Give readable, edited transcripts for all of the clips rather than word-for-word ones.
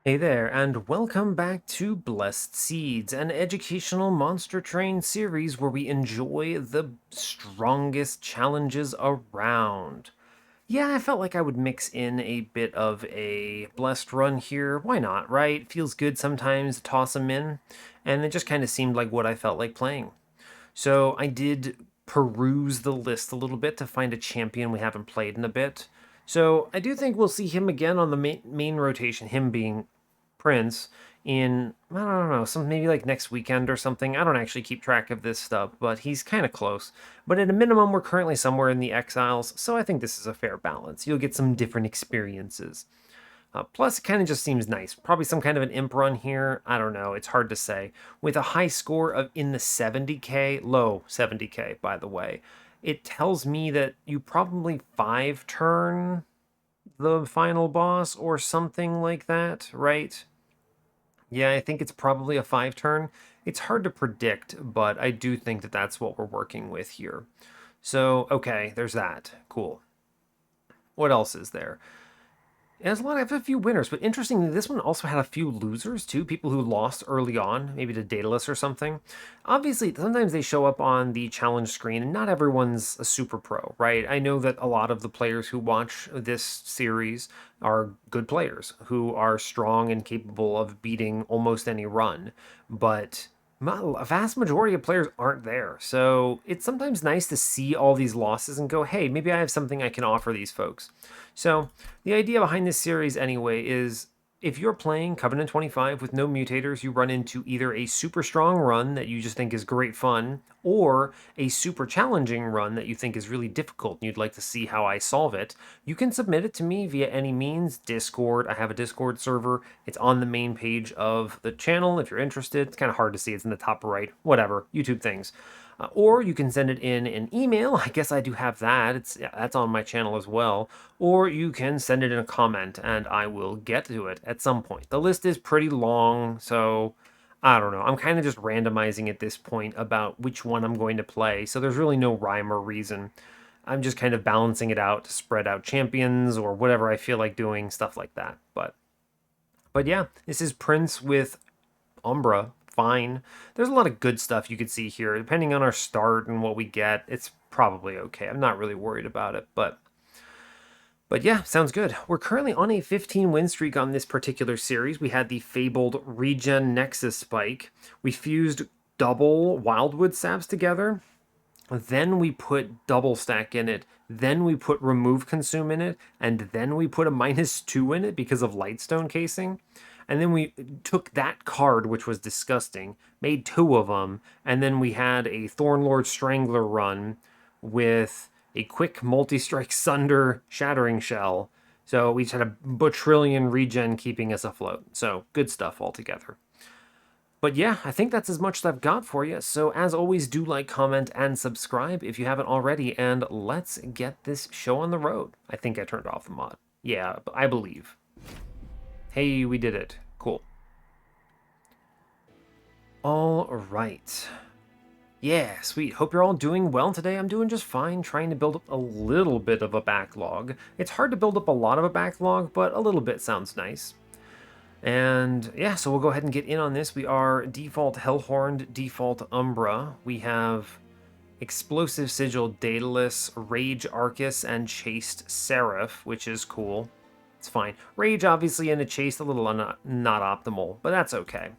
Hey there, and welcome back to Blessed Seeds, an educational monster train series where we enjoy the strongest challenges around. Yeah, I felt like I would mix in a bit of a blessed run here. Why not, right? Feels good sometimes to toss them in, and it just kind of seemed like what I felt like playing. So I did peruse the list a little bit to find a champion we haven't played in a bit. So I do think we'll see him again on the main rotation, him being Prince, in, I don't know, some maybe like next weekend or something. I don't actually keep track of this stuff, but he's kind of close. But at a minimum, we're currently somewhere in the Exiles, so I think this is a fair balance. You'll get some different experiences. Plus, it kind of just seems nice. Probably some kind of an imp run here. I don't know. It's hard to say. With a high score of in the 70k, low 70k, by the way, it tells me that you probably 5 turn the final boss or something like that, right? Yeah, I think it's probably a 5 turn. It's hard to predict, but I do think that that's what we're working with here. So, okay, there's that. Cool. What else is there? It has a few winners, but interestingly, this one also had a few losers too. People who lost early on, maybe to Daedalus or something. Obviously, sometimes they show up on the challenge screen, and not everyone's a super pro, right? I know that a lot of the players who watch this series are good players who are strong and capable of beating almost any run, but a vast majority of players aren't there. So it's sometimes nice to see all these losses and go, hey, maybe I have something I can offer these folks. So the idea behind this series, anyway, is if you're playing Covenant 25 with no mutators, you run into either a super strong run that you just think is great fun, or a super challenging run that you think is really difficult and you'd like to see how I solve it. You can submit it to me via any means. Discord, I have a Discord server. It's on the main page of the channel if you're interested. It's kind of hard to see, it's in the top right, whatever, YouTube things. Or you can send it in an email. I guess I do have that. That's on my channel as well. Or you can send it in a comment, and I will get to it at some point. The list is pretty long, so I don't know. I'm kind of just randomizing at this point about which one I'm going to play. So there's really no rhyme or reason. I'm just kind of balancing it out to spread out champions or whatever I feel like doing, stuff like that. But yeah, this is Prince with Umbra, fine. There's a lot of good stuff you could see here. Depending on our start and what we get, it's probably okay. I'm not really worried about it, but yeah, sounds good. We're currently on a 15 win streak on this particular series. We had the fabled Regen Nexus spike. We fused double Wildwood saps together. Then we put double stack in it. Then we put remove consume in it. And then we put a -2 in it because of Lightstone casing. And then we took that card, which was disgusting, made 2 of them. And then we had a Thornlord Strangler run with a quick multi-strike Sunder Shattering Shell. So we just had a butrillion regen keeping us afloat. So good stuff altogether. But yeah, I think that's as much as I've got for you. So as always, do like, comment, and subscribe if you haven't already. And let's get this show on the road. I think I turned off the mod. Yeah, I believe. Hey, we did it. Cool. All right. Yeah, sweet. Hope you're all doing well today. I'm doing just fine, trying to build up a little bit of a backlog. It's hard to build up a lot of a backlog, but a little bit sounds nice. And yeah, so we'll go ahead and get in on this. We are default Hellhorned, default Umbra. We have Explosive Sigil Daedalus, Rage Arcus, and Chaste Seraph, which is cool. It's fine. Rage, obviously, in a Chaste, a little not optimal, but that's okay.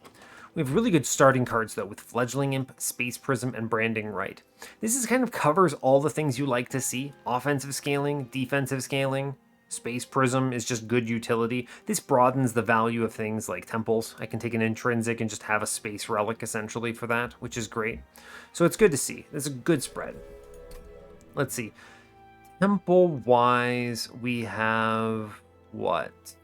We have really good starting cards, though, with Fledgling Imp, Space Prism, and Branding Right. This is kind of covers all the things you like to see. Offensive scaling, defensive scaling. Space Prism is just good utility. This broadens the value of things like temples. I can take an intrinsic and just have a space relic, essentially, for that, which is great. So it's good to see. It's a good spread. Let's see. Temple-wise, we have, what?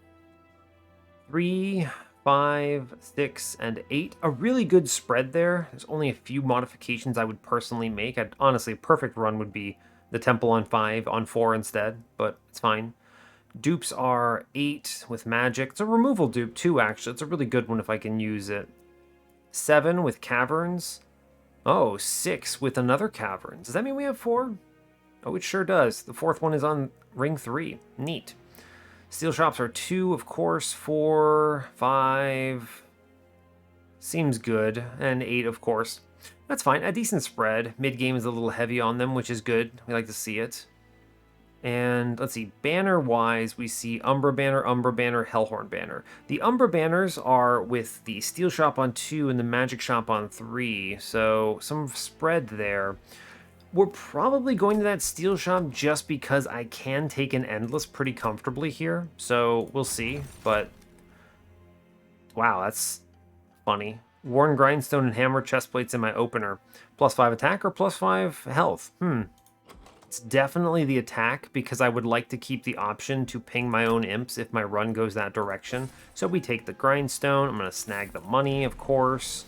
3, 5, 6, and 8. A really good spread there. There's only a few modifications I would personally make. Honestly, a perfect run would be the Temple on 5, on 4 instead, but it's fine. Dupes are 8 with magic. It's a removal dupe too, actually. It's a really good one if I can use it. 7 with caverns. Oh, 6 with another caverns. Does that mean we have 4? Oh, it sure does. The 4th one is on ring 3. Neat. Steel shops are 2, of course. 4, 5. Seems good. And 8, of course. That's fine. A decent spread. Mid-game is a little heavy on them, which is good. We like to see it. And let's see, banner-wise, we see Umbra banner, Hellhorned banner. The Umbra banners are with the Steel shop on 2 and the Magic shop on 3, so some spread there. We're probably going to that Steel shop just because I can take an Endless pretty comfortably here, so we'll see, but wow, that's funny. Worn Grindstone and Hammer chestplates in my opener. +5 attack or +5 health? It's definitely the attack because I would like to keep the option to ping my own imps if my run goes that direction. So we take the Grindstone. I'm going to snag the money, of course.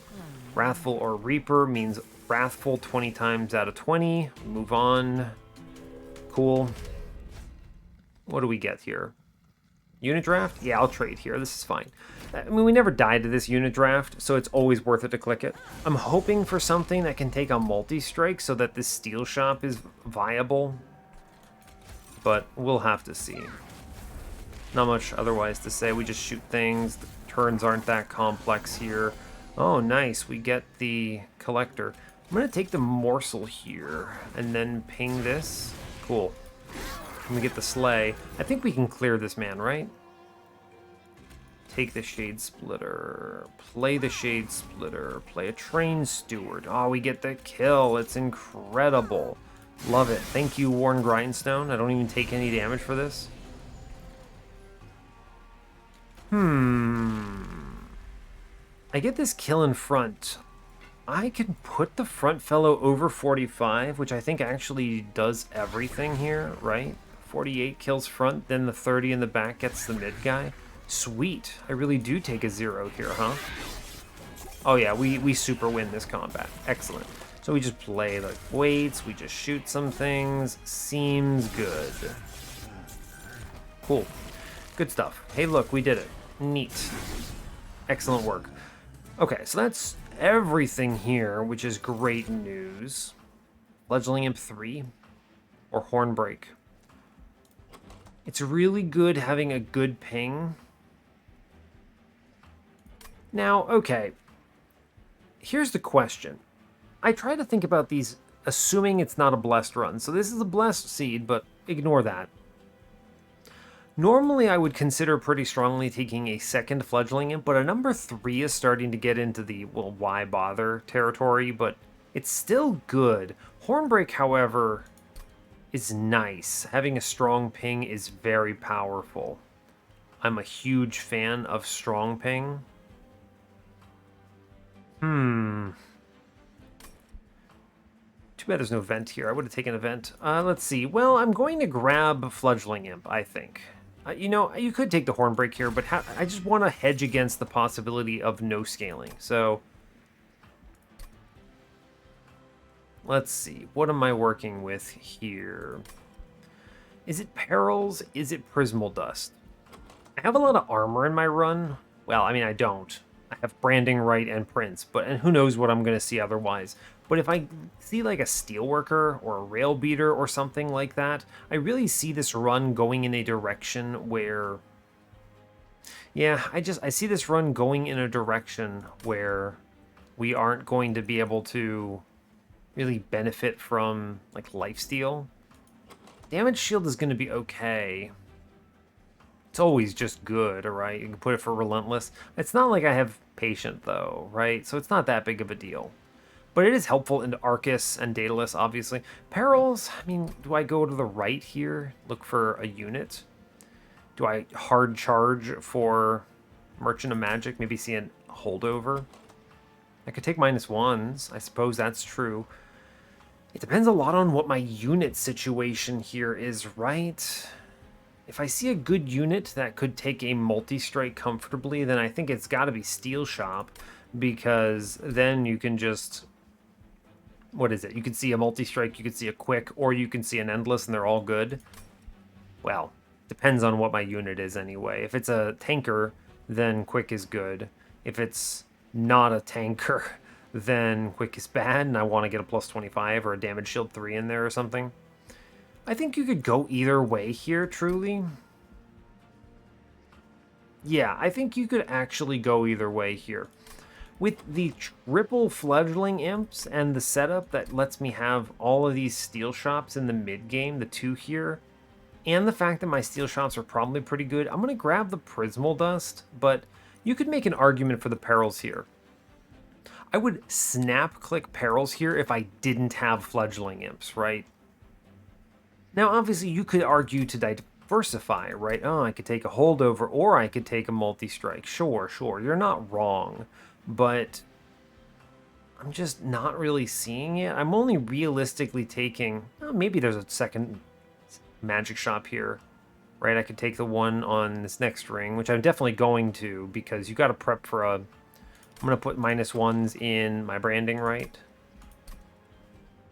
Wrathful or Reaper means Wrathful 20 times out of 20. Move on. Cool. What do we get here? Unit draft? Yeah, I'll trade here. This is fine. I mean, we never died to this unit draft, so it's always worth it to click it. I'm hoping for something that can take a multi-strike so that this Steel shop is viable, but we'll have to see. Not much otherwise to say. We just shoot things. The turns aren't that complex here. Oh, nice. We get the collector. I'm going to take the morsel here and then ping this. Cool. And we get the sleigh. I think we can clear this man, right? Take the Shade Splitter. Play the Shade Splitter. Play a Train Steward. Oh, we get the kill. It's incredible. Love it. Thank you, Worn Grindstone. I don't even take any damage for this. I get this kill in front. I can put the front fellow over 45, which I think actually does everything here, right? 48 kills front, then the 30 in the back gets the mid guy. Sweet. I really do take a 0 here, huh? Oh yeah, we super win this combat. Excellent. So we just play the weights, we just shoot some things. Seems good. Cool. Good stuff. Hey look, we did it. Neat. Excellent work. Okay, so that's everything here, which is great news. Fledgling Imp 3 or Hornbreak. It's really good having a good ping. Now, okay, here's the question. I try to think about these assuming it's not a blessed run. So this is a blessed seed, but ignore that. Normally, I would consider pretty strongly taking a second Fledgling Imp, but a number 3 is starting to get into the, well, why bother territory, but it's still good. Hornbreak, however, is nice. Having a strong ping is very powerful. I'm a huge fan of strong ping. Too bad there's no vent here. I would have taken a vent. Let's see. Well, I'm going to grab Fledgling Imp, I think. You know, you could take the Hornbreak here, but I just want to hedge against the possibility of no scaling. So, let's see. What am I working with here? Is it Perils? Is it Prismal Dust? I have a lot of armor in my run. Well, I mean, I don't. I have Branding Right and Prince, and who knows what I'm going to see otherwise. But if I see like a Steelworker or a Rail Beater or something like that, I really see this run going in a direction where... Yeah, I see this run going in a direction where we aren't going to be able to really benefit from like lifesteal. Damage Shield is going to be okay. It's always just good, alright? You can put it for Relentless. It's not like I have Patient, though, right? So it's not that big of a deal. But it is helpful into Arcus and Daedalus, obviously. Perils, I mean, do I go to the right here? Look for a unit? Do I hard charge for Merchant of Magic? Maybe see a holdover? I could take -1s. I suppose that's true. It depends a lot on what my unit situation here is, right? If I see a good unit that could take a multi-strike comfortably, then I think it's got to be Steel Shop, because then you can just... What is it? You can see a multi-strike, you can see a quick, or you can see an endless, and they're all good. Well, depends on what my unit is anyway. If it's a tanker, then quick is good. If it's not a tanker, then quick is bad, and I want to get a +25 or a damage shield 3 in there or something. I think you could go either way here, truly. Yeah, I think you could actually go either way here. With the triple fledgling imps and the setup that lets me have all of these steel shops in the mid game, the 2 here, and the fact that my steel shops are probably pretty good, I'm going to grab the Prismal Dust, but you could make an argument for the perils here. I would snap click perils here if I didn't have fledgling imps, right? Now, obviously, you could argue to diversify, right? Oh, I could take a holdover, or I could take a multi-strike. Sure, you're not wrong, but I'm just not really seeing it. I'm only realistically taking, oh, maybe there's a second magic shop here, right? I could take the one on this next ring, which I'm definitely going to, because you got to prep for a, I'm going to put -1s in my branding, right?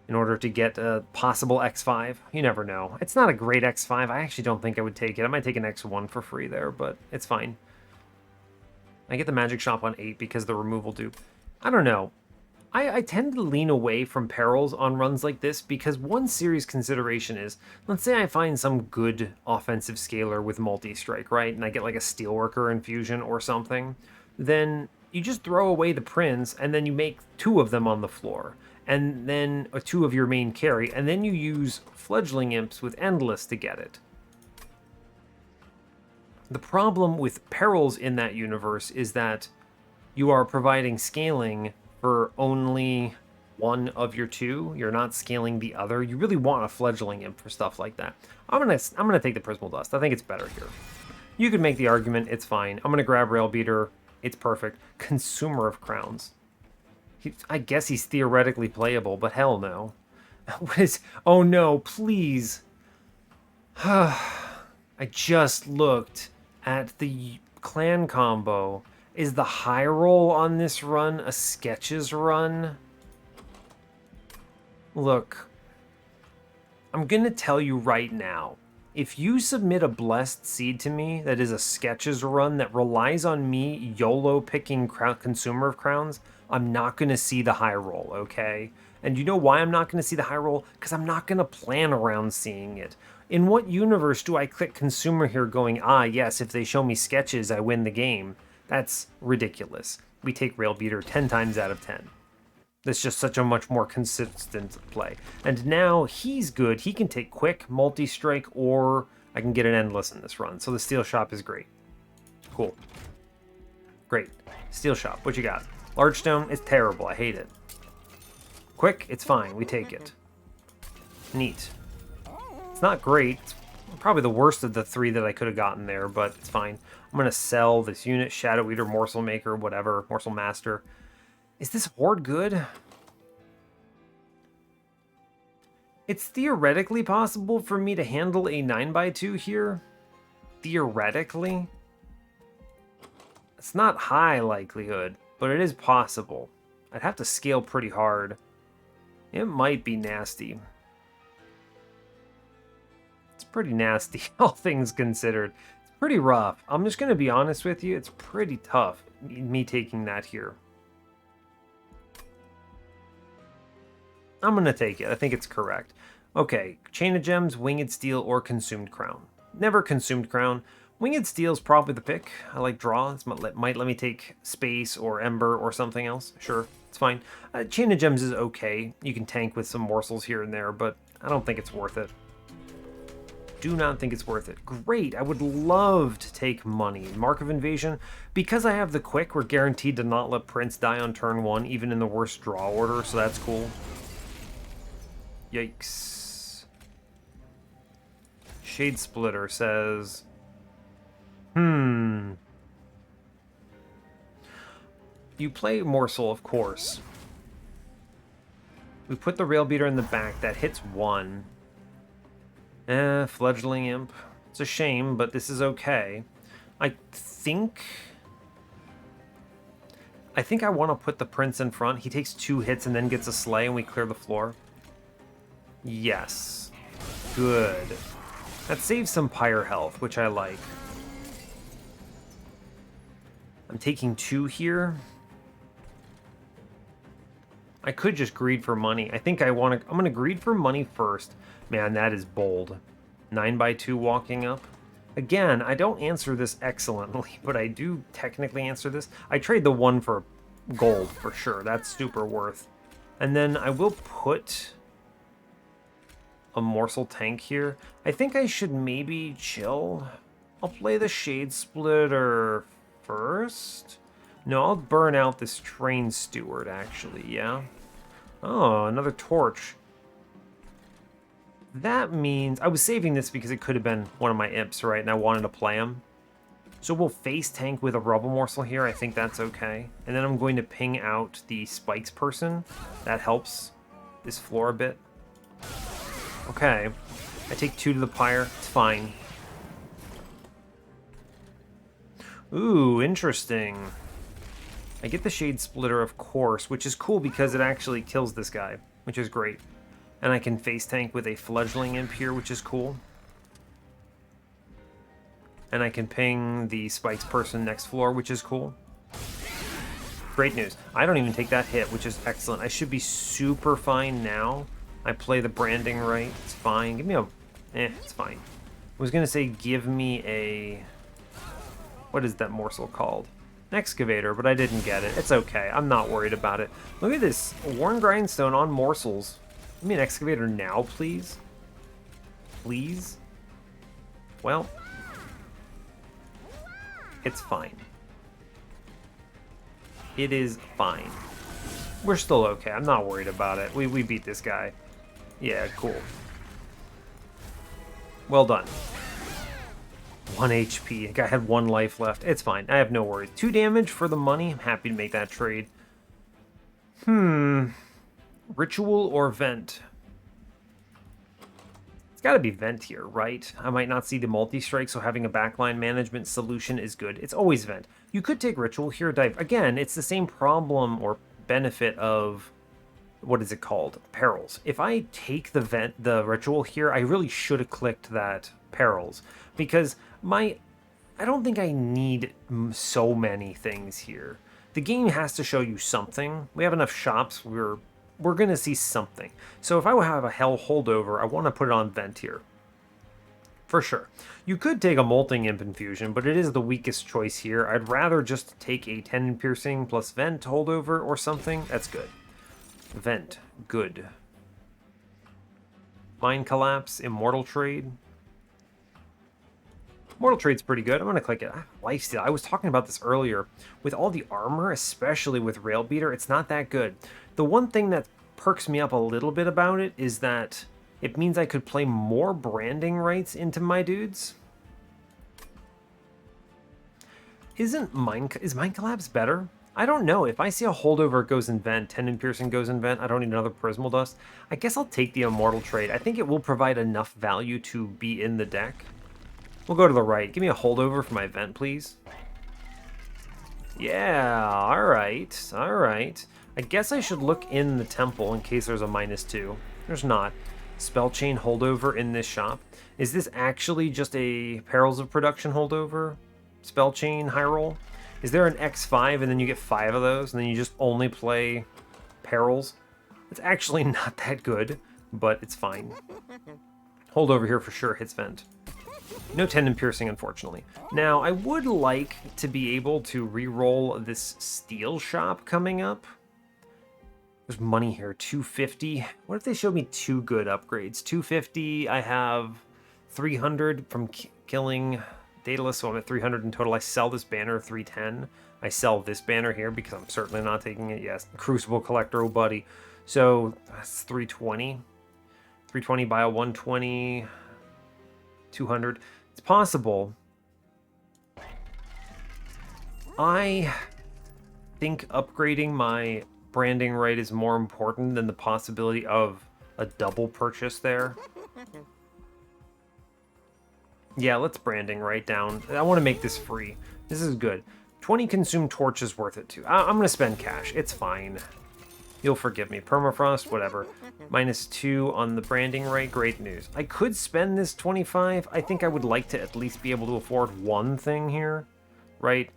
In order to get a possible X5. You never know. It's not a great X5. I actually don't think I would take it. I might take an X1 for free there, but it's fine. I get the magic shop on 8 because the removal dupe. I don't know. I tend to lean away from perils on runs like this because one serious consideration is, let's say I find some good offensive scaler with multi-strike, right? And I get like a Steelworker infusion or something. Then you just throw away the Prince and then you make 2 of them on the floor. And then 2 of your main carry. And then you use fledgling imps with Endless to get it. The problem with perils in that universe is that you are providing scaling for only one of your 2. You're not scaling the other. You really want a fledgling imp for stuff like that. I'm gonna take the Prismal Dust. I think it's better here. You could make the argument, it's fine. I'm gonna grab Railbeater. It's perfect. Consumer of Crowns. I guess he's theoretically playable, but hell no. What is... Oh no, please. I just looked at the clan combo. Is the high roll on this run a sketches run? Look, I'm going to tell you right now. If you submit a blessed seed to me that is a sketches run that relies on me YOLO picking consumer of crowns, I'm not going to see the high roll, okay? And you know why I'm not going to see the high roll? Because I'm not going to plan around seeing it. In what universe do I click consumer here going, ah, yes, if they show me sketches, I win the game? That's ridiculous. We take Railbeater 10 times out of 10. That's just such a much more consistent play. And now he's good. He can take quick, multi-strike, or I can get an Endless in this run. So the Steel Shop is great. Cool. Great. Steel Shop, what you got? Large Stone, it's terrible. I hate it. Quick, it's fine. We take it. Neat. It's not great. It's probably the worst of the 3 that I could have gotten there, but it's fine. I'm going to sell this unit, Shadow Eater, Morsel Maker, whatever, Morsel Master. Is this Horde good? It's theoretically possible for me to handle a 9x2 here. Theoretically. It's not high likelihood, but it is possible. I'd have to scale pretty hard. It might be nasty. It's pretty nasty, all things considered. It's pretty rough. I'm just going to be honest with you. It's pretty tough, me taking that here. I'm going to take it. I think it's correct. Okay, Chain of Gems, Winged Steel, or Consumed Crown. Never Consumed Crown. Winged Steel is probably the pick. I like draw. This might let me take Space or Ember or something else. Sure, it's fine. Chain of Gems is okay. You can tank with some morsels here and there, but I don't think it's worth it. Do not think it's worth it. Great, I would love to take money. Mark of Invasion. Because I have the quick, we're guaranteed to not let Prince die on turn 1, even in the worst draw order, so that's cool. Yikes. Shade Splitter says... You play Morsel, of course. We put the Railbeater in the back. That hits 1. Fledgling Imp. It's a shame, but this is okay. I think I want to put the Prince in front. He takes 2 hits and then gets a Slay, and we clear the floor. Yes. Good. That saves some Pyre health, which I like. I'm taking 2 here. I could just greed for money. I think I'm going to greed for money first. Man, that is bold. 9x2 walking up. Again, I don't answer this excellently, but I do technically answer this. I trade the 1 for gold, for sure. That's super worth. And then I will put a morsel tank here. I think I should maybe chill. I'll play the Shade Splitter first. No, I'll burn out this Train Steward, actually, yeah? Oh, another torch. That means... I was saving this because it could have been one of my imps, right? And I wanted to play him. So we'll face tank with a rubble morsel here. I think that's okay. And then I'm going to ping out the spikes person. That helps this floor a bit. Okay. I take 2 to the pyre. It's fine. Ooh, interesting. I get the Shade Splitter, of course, which is cool because it actually kills this guy, which is great. And I can face tank with a fledgling imp here, which is cool. And I can ping the spikes person next floor, which is cool. Great news. I don't even take that hit, which is excellent. I should be super fine now. I play the branding right. It's fine. Give me a... it's fine. I was going to say give me a... What is that morsel called? An excavator, but I didn't get it. It's okay. I'm not worried about it. Look at this. Worn grindstone on morsels. Give me an excavator now, please. Please? Well... It's fine. It is fine. We're still okay. I'm not worried about it. We beat this guy. Yeah, cool. Well done. 1 HP. The guy had 1 life left. It's fine. I have no worries. 2 damage for the money. I'm happy to make that trade. Ritual or vent? It's got to be vent here, right? I might not see the multi-strike, so having a backline management solution is good. It's always vent. You could take ritual here, dive. Again, it's the same problem or benefit of... What is it called? Perils. If I take the ritual here, I really should have clicked that perils. Because I don't think I need so many things here. The game has to show you something. We have enough shops, we're going to see something. So if I have a hell holdover, I want to put it on vent here. For sure. You could take a molting imp infusion, but it is the weakest choice here. I'd rather just take a 10 piercing plus vent holdover or something. That's good. Vent. Good. Mind Collapse. Immortal Trade. Mortal Trade's pretty good. I'm going to click it. Lifesteal. I was talking about this earlier. With all the armor, especially with Railbeater, it's not that good. The one thing that perks me up a little bit about it is that it means I could play more branding rights into my dudes. Is Mind Collapse better? I don't know. If I see a holdover goes in vent, Tendon Piercing goes in vent, I don't need another Prismal Dust. I guess I'll take the Immortal Trade. I think it will provide enough value to be in the deck. We'll go to the right. Give me a holdover for my vent, please. Yeah, alright, alright. I guess I should look in the temple in case there's a -2. There's not. Spell Chain holdover in this shop. Is this actually just a Perils of Production holdover? Spell Chain high roll? Is there an X5 and then you get 5 of those and then you just only play Perils? It's actually not that good, but it's fine. Holdover here for sure hits vent. No Tendon Piercing, unfortunately. Now, I would like to be able to re-roll this Steel Shop coming up. There's money here, 250. What if they showed me 2 good upgrades? 250, I have 300 from killing Daedalus, so I'm at 300 in total. I sell this banner, 310. I sell this banner here because I'm certainly not taking it. Yes, Crucible Collector, oh buddy. So, that's 320. 320 by a 120... 200. It's possible. I think upgrading my branding right is more important than the possibility of a double purchase there. Yeah, let's branding right down. I want to make this free. This is good. 20 consumed torch is worth it too. I'm going to spend cash. It's fine. You'll forgive me. Permafrost, whatever. -2 on the branding right. Great news. I could spend this 25. I think I would like to at least be able to afford one thing here, right?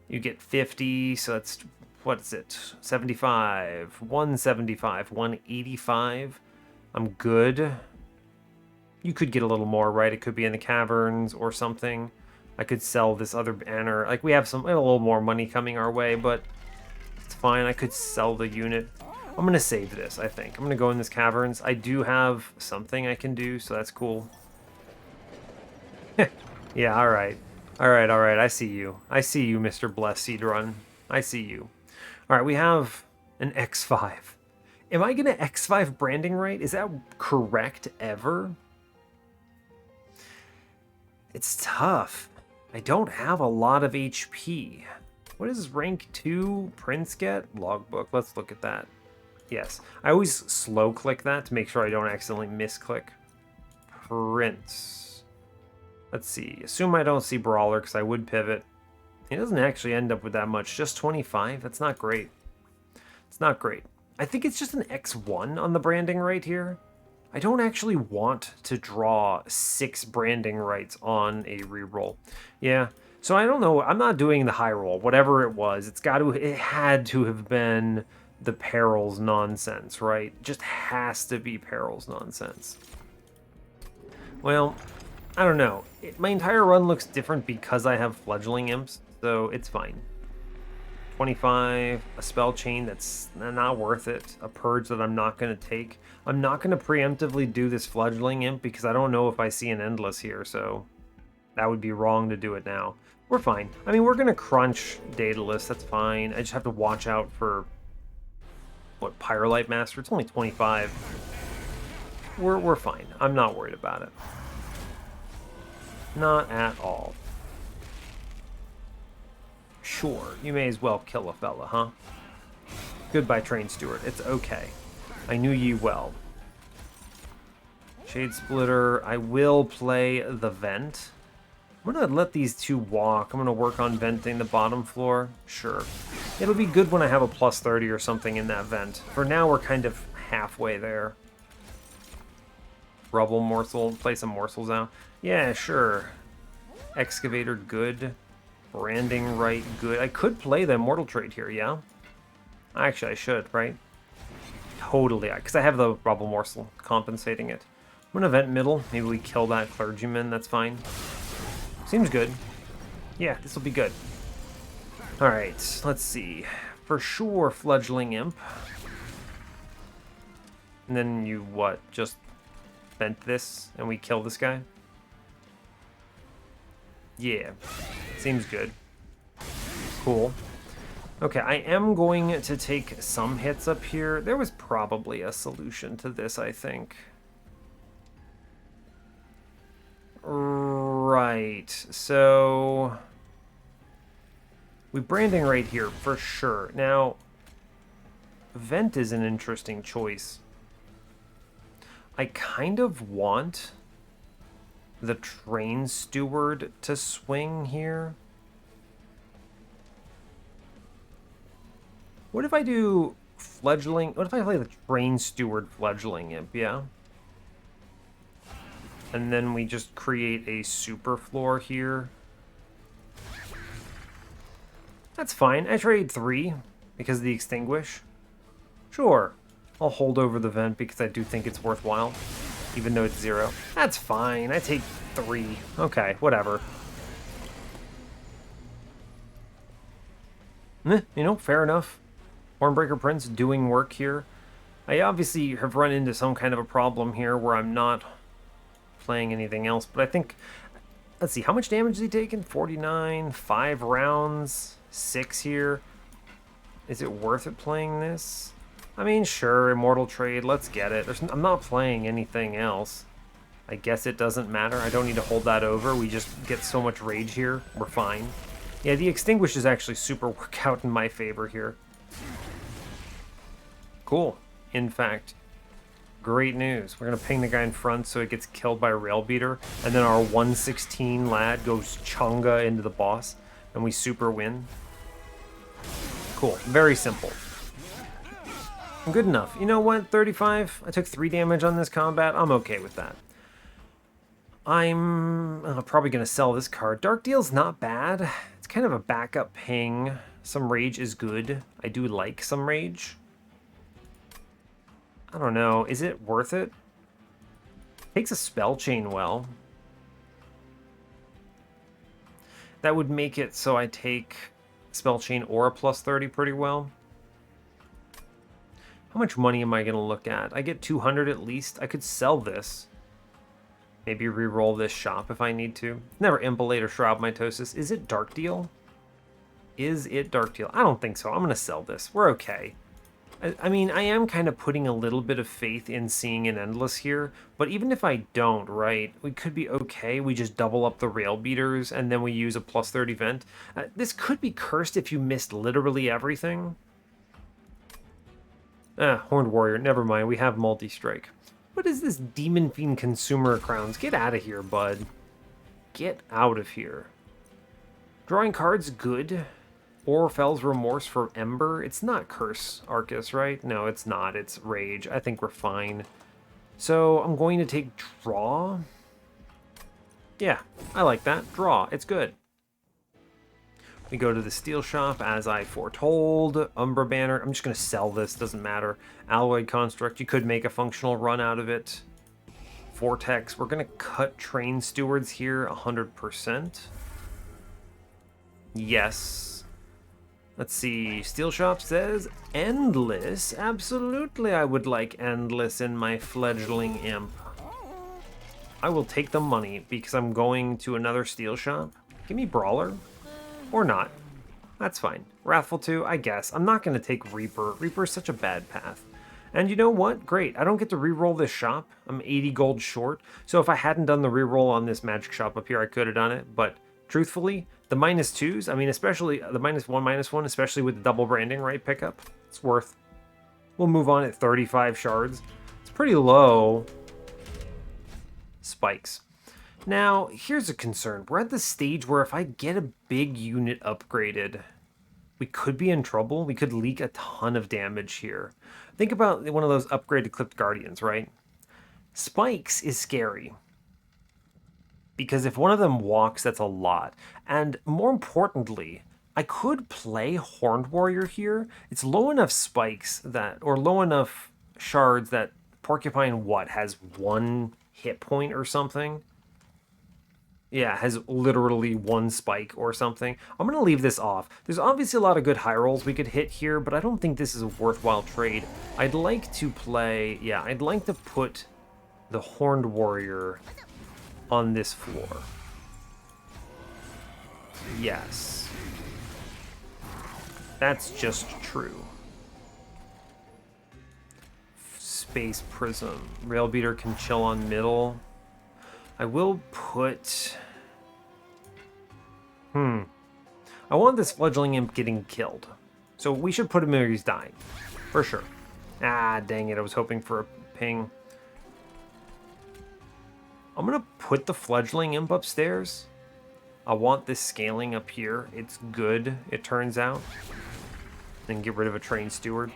You get 50, so that's, what is it? 75, 175, 185. I'm good. You could get a little more, right? It could be in the caverns or something. I could sell this other banner. Like, we have a little more money coming our way, but it's fine. I could sell the unit. I'm going to save this, I think. I'm going to go in this caverns. I do have something I can do, so that's cool. Yeah, all right. All right, all right. I see you. I see you, Mr. Blessed Seed Run. I see you. All right, we have an X5. Am I going to X5 branding right? Is that correct ever? It's tough. I don't have a lot of HP. What does rank 2 Prince get? Logbook. Let's look at that. Yes. I always slow click that to make sure I don't accidentally misclick. Prince. Let's see. Assume I don't see Brawler because I would pivot. He doesn't actually end up with that much. Just 25? That's not great. It's not great. I think it's just an X1 on the branding right here. I don't actually want to draw 6 branding rights on a reroll. Yeah, so I don't know. I'm not doing the high roll, whatever it was. It had to have been the perils nonsense, right? It just has to be perils nonsense. Well, I don't know. My entire run looks different because I have fledgling imps, so it's fine. 25, a spell chain that's not worth it, a purge that I'm not going to take. I'm not going to preemptively do this fledgling imp because I don't know if I see an endless here, so that would be wrong to do it now. We're fine. I mean, we're going to crunch Daedalus, that's fine. I just have to watch out for, what, Pyrolite Master? It's only 25. We're fine. I'm not worried about it. Not at all. Sure, you may as well kill a fella, huh? Goodbye, Train Steward. It's okay. I knew ye well. Shade Splitter. I will play the Vent. I'm going to let these two walk. I'm going to work on venting the bottom floor. Sure. It'll be good when I have a plus 30 or something in that vent. For now, we're kind of halfway there. Rubble morsel. Play some morsels out. Yeah, sure. Excavator, good. Branding right, good. I could play the Immortal trait here, yeah? Actually, I should, right? Totally, because I have the Rubble Morsel compensating it. I'm going to vent middle. Maybe we kill that Clergyman, that's fine. Seems good. Yeah, this will be good. Alright, let's see. For sure, Fledgling Imp. And then you, what, just vent this and we kill this guy? Yeah, seems good. Cool. Okay, I am going to take some hits up here. There was probably a solution to this, I think. Right, so we branding right here for sure. Now, Vent is an interesting choice. I kind of want the Train Steward to swing here. What if I do Fledgling? What if I play the Train Steward Fledgling Imp, yeah? And then we just create a super floor here. That's fine. I trade 3 because of the Extinguish. Sure. I'll hold over the Vent because I do think it's worthwhile. Even though it's 0. That's fine. I take 3. Okay, whatever. You know, fair enough. Hornbreaker Prince doing work here. I obviously have run into some kind of a problem here where I'm not playing anything else, but I think... Let's see, how much damage is he taking? 49, 5 rounds, 6 here. Is it worth it playing this? I mean, sure, Immortal Trade, let's get it. I'm not playing anything else. I guess it doesn't matter. I don't need to hold that over. We just get so much rage here. We're fine. Yeah, the Extinguish is actually super work out in my favor here. Cool. In fact, great news. We're going to ping the guy in front so it gets killed by a Rail Beater, and then our 116 lad goes chunga into the boss, and we super win. Cool. Very simple. Good enough. You know what? 35. I took 3 damage on this combat. I'm okay with that. I'm probably going to sell this card. Dark Deal's not bad. It's kind of a backup ping. Some rage is good. I do like some rage. I don't know. Is it worth it? Takes a spell chain well. That would make it so I take spell chain or a plus 30 pretty well. How much money am I going to look at? I get 200 at least. I could sell this. Maybe re-roll this shop if I need to. Never Impalate or Shroud Mitosis. Is it Dark Deal? Is it Dark Deal? I don't think so. I'm going to sell this. We're okay. I mean, I am kind of putting a little bit of faith in seeing an Endless here, but even if I don't, right, we could be okay. We just double up the Rail Beaters, and then we use a plus 30 vent. This could be cursed if you missed literally everything. Horned Warrior, never mind. We have multi-strike. What is this Demon Fiend Consumer Crowns? Get out of here, bud. Get out of here. Drawing cards, good. Orphel's Remorse for Ember. It's not Curse Arcus, right? No, it's not. It's Rage. I think we're fine. So I'm going to take Draw. Yeah, I like that. Draw. It's good. We go to the Steel Shop as I foretold. Umbra Banner. I'm just going to sell this. Doesn't matter. Alloyed Construct. You could make a functional run out of it. Vortex. We're going to cut Train Stewards here 100%. Yes. Let's see, Steel Shop says Endless. Absolutely, I would like Endless in my fledgling imp. I will take the money because I'm going to another Steel Shop. Give me Brawler. Or not. That's fine. Wrathful 2, I guess. I'm not going to take Reaper. Reaper is such a bad path. And you know what? Great. I don't get to reroll this shop. I'm 80 gold short. So if I hadn't done the reroll on this magic shop up here, I could have done it. But truthfully, the -2s, I mean, especially the -1, especially with the double branding right pickup, it's worth. We'll move on at 35 shards. It's pretty low. Spikes. Now, here's a concern. We're at the stage where if I get a big unit upgraded, we could be in trouble. We could leak a ton of damage here. Think about one of those upgraded Clipped Guardians, right? Spikes is scary. Because if one of them walks, that's a lot. And more importantly, I could play Horned Warrior here. It's low enough spikes that, or low enough shards that Porcupine, has 1 hit point or something? Yeah, has literally 1 spike or something. I'm going to leave this off. There's obviously a lot of good high rolls we could hit here, but I don't think this is a worthwhile trade. I'd like to play, I'd like to put the Horned Warrior on this floor. Yes. That's just true. Space Prism. Rail Beater can chill on middle. I will put... I want this Fledgling Imp getting killed. So we should put him where he's dying. For sure. Ah, dang it. I was hoping for a ping. I'm going to put the Fledgling Imp upstairs. I want this scaling up here. It's good, it turns out. Then get rid of a Train Steward.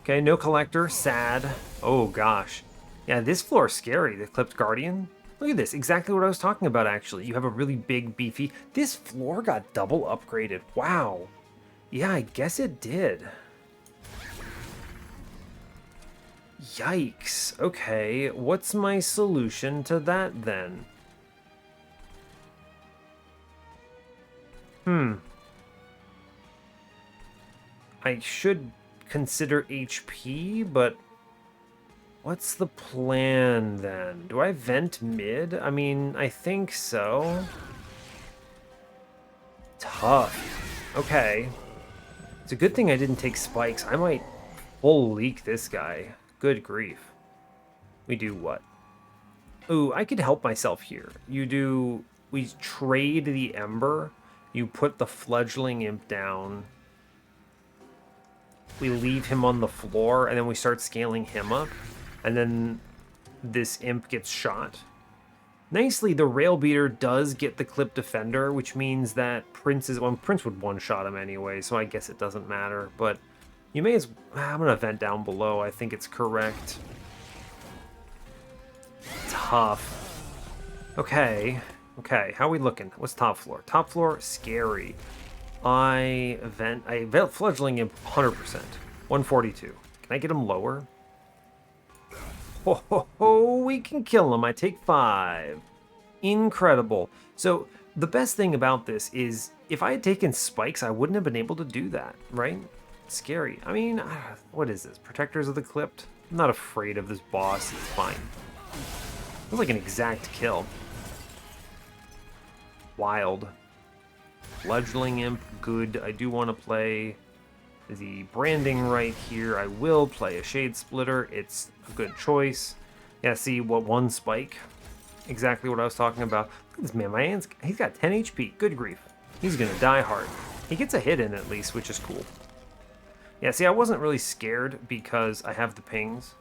Okay, no Collector. Sad. Oh, gosh. Yeah, this floor is scary. The Clipped Guardian. Look at this. Exactly what I was talking about, actually. You have a really big, beefy... This floor got double upgraded. Wow. Yeah, I guess it did. Yikes. Okay, what's my solution to that then? I should consider HP, but what's the plan then? Do I vent mid? I mean, I think so. Tough. Okay. It's a good thing I didn't take spikes. I might full leak this guy. Good grief. We do what? Ooh, I could help myself here. We trade the Ember. You put the Fledgling Imp down. We leave him on the floor, and then we start scaling him up. And then this Imp gets shot. Nicely, the Rail Beater does get the Clip Defender, which means that Prince would one-shot him anyway, so I guess it doesn't matter. But you may as... I'm going to vent down below. I think it's correct. Tough. Okay. Okay, how are we looking? What's top floor? Top floor, scary. I vent Fledgling Imp 100%. 142. Can I get him lower? ho, ho, ho, we can kill him. I take 5. Incredible. So the best thing about this is if I had taken spikes, I wouldn't have been able to do that, right? Scary. I mean, what is this? Protectors of the Clipped? I'm not afraid of this boss. It's fine. Feels like an exact kill. Wild. Fledgling Imp, good. I do want to play the branding right here. I will play a Shade Splitter. It's a good choice. Yeah, see what, 1 spike? Exactly what I was talking about. Look at this man, he's got 10 HP. Good grief. He's gonna die hard. He gets a hit in at least, which is cool. Yeah, see, I wasn't really scared because I have the pings.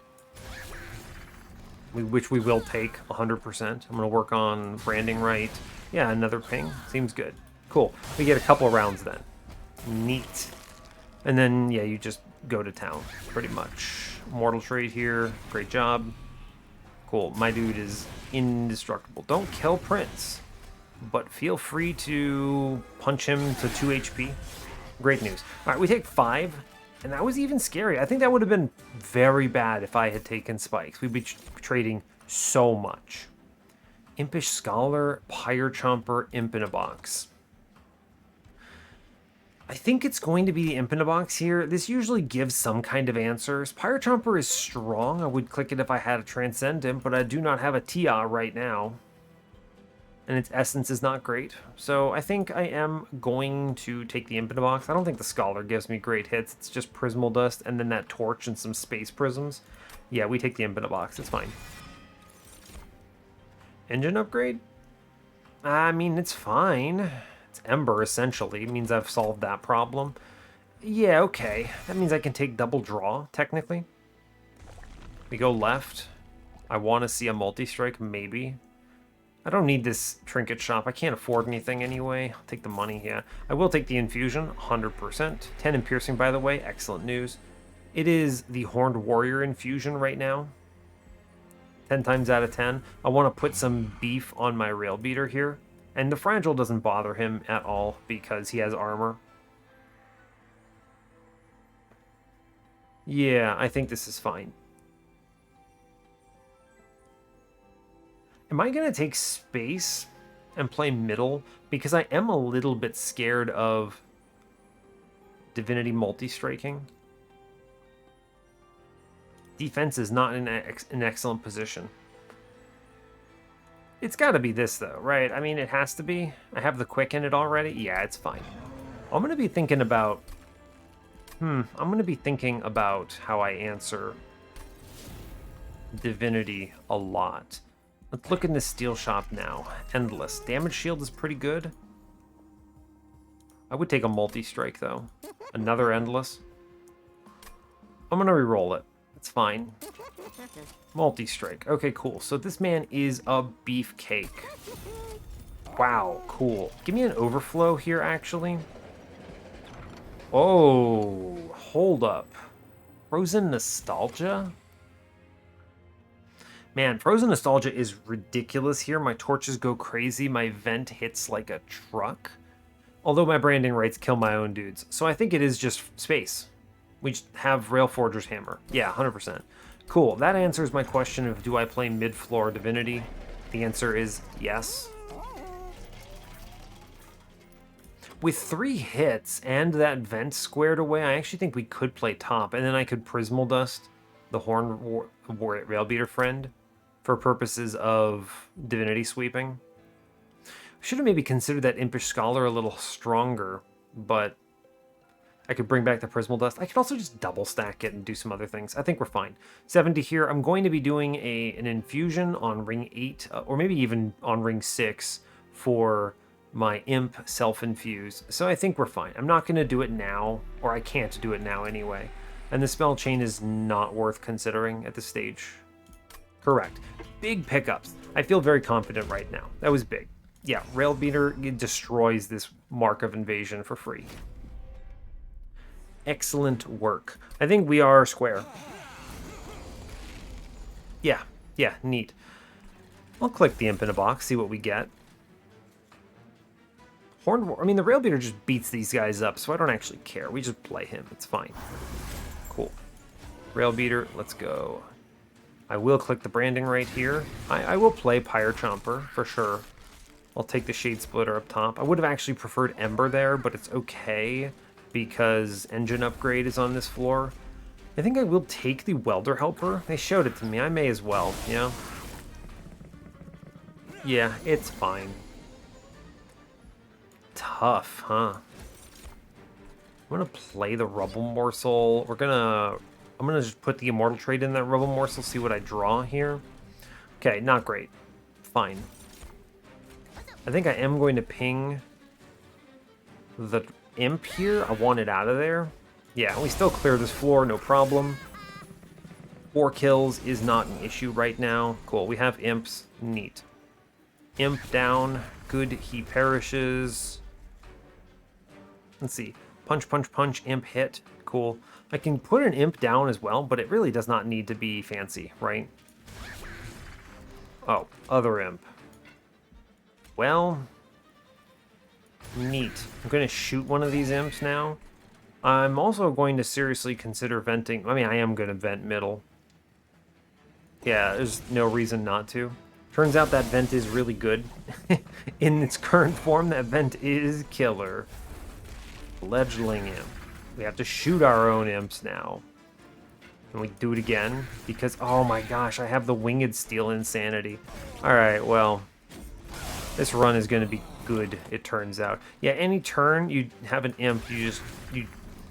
Which we will take 100%. I'm gonna work on branding right. Yeah, another ping. Seems good. Cool. We get a couple of rounds then. Neat. And then, yeah, you just go to town, pretty much. Mortal Trade here. Great job. Cool. My dude is indestructible. Don't kill Prince, but feel free to punch him to 2 HP. Great news. All right, we take 5, and that was even scary. I think that would have been very bad if I had taken spikes. We'd be trading so much. Impish Scholar, Pyre Chomper, Imp in a Box. I think it's going to be the Imp in a Box here. This usually gives some kind of answers. Pyre Chomper is strong. I would click it if I had a Transcend Imp, but I do not have a Tia right now. And its essence is not great. So I think I am going to take the Imp in a Box. I don't think the Scholar gives me great hits. It's just Prismal Dust and then that Torch and some Space Prisms. Yeah, we take the Imp in a Box. It's fine. Engine upgrade? I mean, it's fine. It's Ember, essentially. It means I've solved that problem. Yeah, okay. That means I can take double draw, technically. We go left. I want to see a multi-strike, maybe. I don't need this trinket shop. I can't afford anything anyway. I'll take the money, yeah. I will take the infusion, 100%. 10 in piercing, by the way. Excellent news. It is the Horned Warrior infusion right now. 10 times out of 10. I want to put some beef on my Rail Beater here. And the Fragile doesn't bother him at all because he has armor. Yeah, I think this is fine. Am I going to take space and play middle? Because I am a little bit scared of Divinity multi-striking. Defense is not in an excellent position. It's got to be this, though, right? I mean, it has to be. I have the quick in it already. Yeah, it's fine. I'm going to be thinking about... I'm going to be thinking about how I answer Divinity a lot. Let's look in the steel shop now. Endless. Damage shield is pretty good. I would take a multi-strike, though. Another endless. I'm going to re-roll it. It's fine. Multi-strike. Okay, cool. So this man is a beefcake. Wow, cool. Give me an overflow here, actually. Oh, hold up. Frozen Nostalgia? Man, Frozen Nostalgia is ridiculous here. My torches go crazy. My vent hits like a truck. Although my branding rates kill my own dudes. So I think it is just space. We just have Railforger's Hammer. Yeah, 100%. Cool. That answers my question of do I play mid-floor Divinity? The answer is yes. With 3 hits and that vent squared away, I actually think we could play top. And then I could Prismal Dust the Railbeater friend for purposes of Divinity sweeping. Should have maybe considered that Impish Scholar a little stronger, but I could bring back the Prismal Dust. I could also just double stack it and do some other things. I think we're fine. 70 here. I'm going to be doing an infusion on ring 8, or maybe even on ring 6 for my Imp self-infuse. So I think we're fine. I'm not going to do it now, or I can't do it now anyway. And the spell chain is not worth considering at this stage. Correct. Big pickups. I feel very confident right now. That was big. Yeah, Railbeater destroys this Mark of Invasion for free. Excellent work. I think we are square. Yeah, neat. I'll click the Imp in a Box, see what we get. The Railbeater just beats these guys up, so I don't actually care. We just play him. It's fine. Cool. Railbeater, let's go. I will click the branding right here. I will play Pyre Chomper for sure. I'll take the Shade Splitter up top. I would have actually preferred Ember there, but it's okay because engine upgrade is on this floor. I think I will take the Welder Helper. They showed it to me. I may as well, you know? Yeah, it's fine. Tough, huh? I'm gonna play the Rubble Morsel. I'm gonna just put the Immortal Trait in that Rubble Morsel, see what I draw here. Okay, not great. Fine. I think I am going to ping the Imp here. I want it out of there. Yeah, we still clear this floor, no problem. 4 kills is not an issue right now. Cool, we have Imps. Neat. Imp down. Good, he perishes. Let's see. Punch, punch, punch, Imp hit. Cool. I can put an Imp down as well, but it really does not need to be fancy, right? Oh, other Imp. Well, neat. I'm going to shoot one of these Imps now. I'm also going to seriously consider venting. I mean, I am going to vent middle. Yeah, there's no reason not to. Turns out that vent is really good. In its current form, that vent is killer. Fledgling Imp. We have to shoot our own Imps now. Can we do it again? Because, oh my gosh, I have the Winged Steel Insanity. Alright, well, this run is going to be good, it turns out. Yeah, any turn you have an Imp, you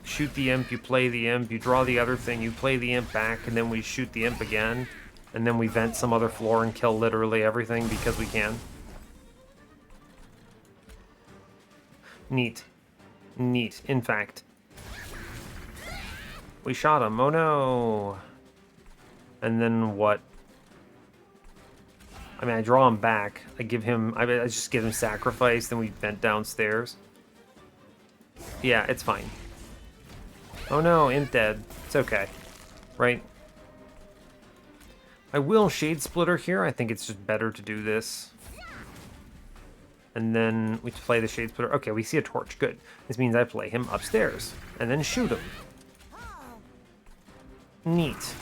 shoot the Imp, you play the Imp, you draw the other thing, you play the Imp back, and then we shoot the Imp again. And then we vent some other floor and kill literally everything because we can. Neat. Neat, in fact. We shot him. Oh no. And then what? I mean, I draw him back. I just give him sacrifice, then we vent downstairs. Yeah, it's fine. Oh no, Imp dead. It's okay. Right? I will Shade Splitter here. I think it's just better to do this. And then we play the Shade Splitter. Okay, we see a torch. Good. This means I play him upstairs. And then shoot him. Neat.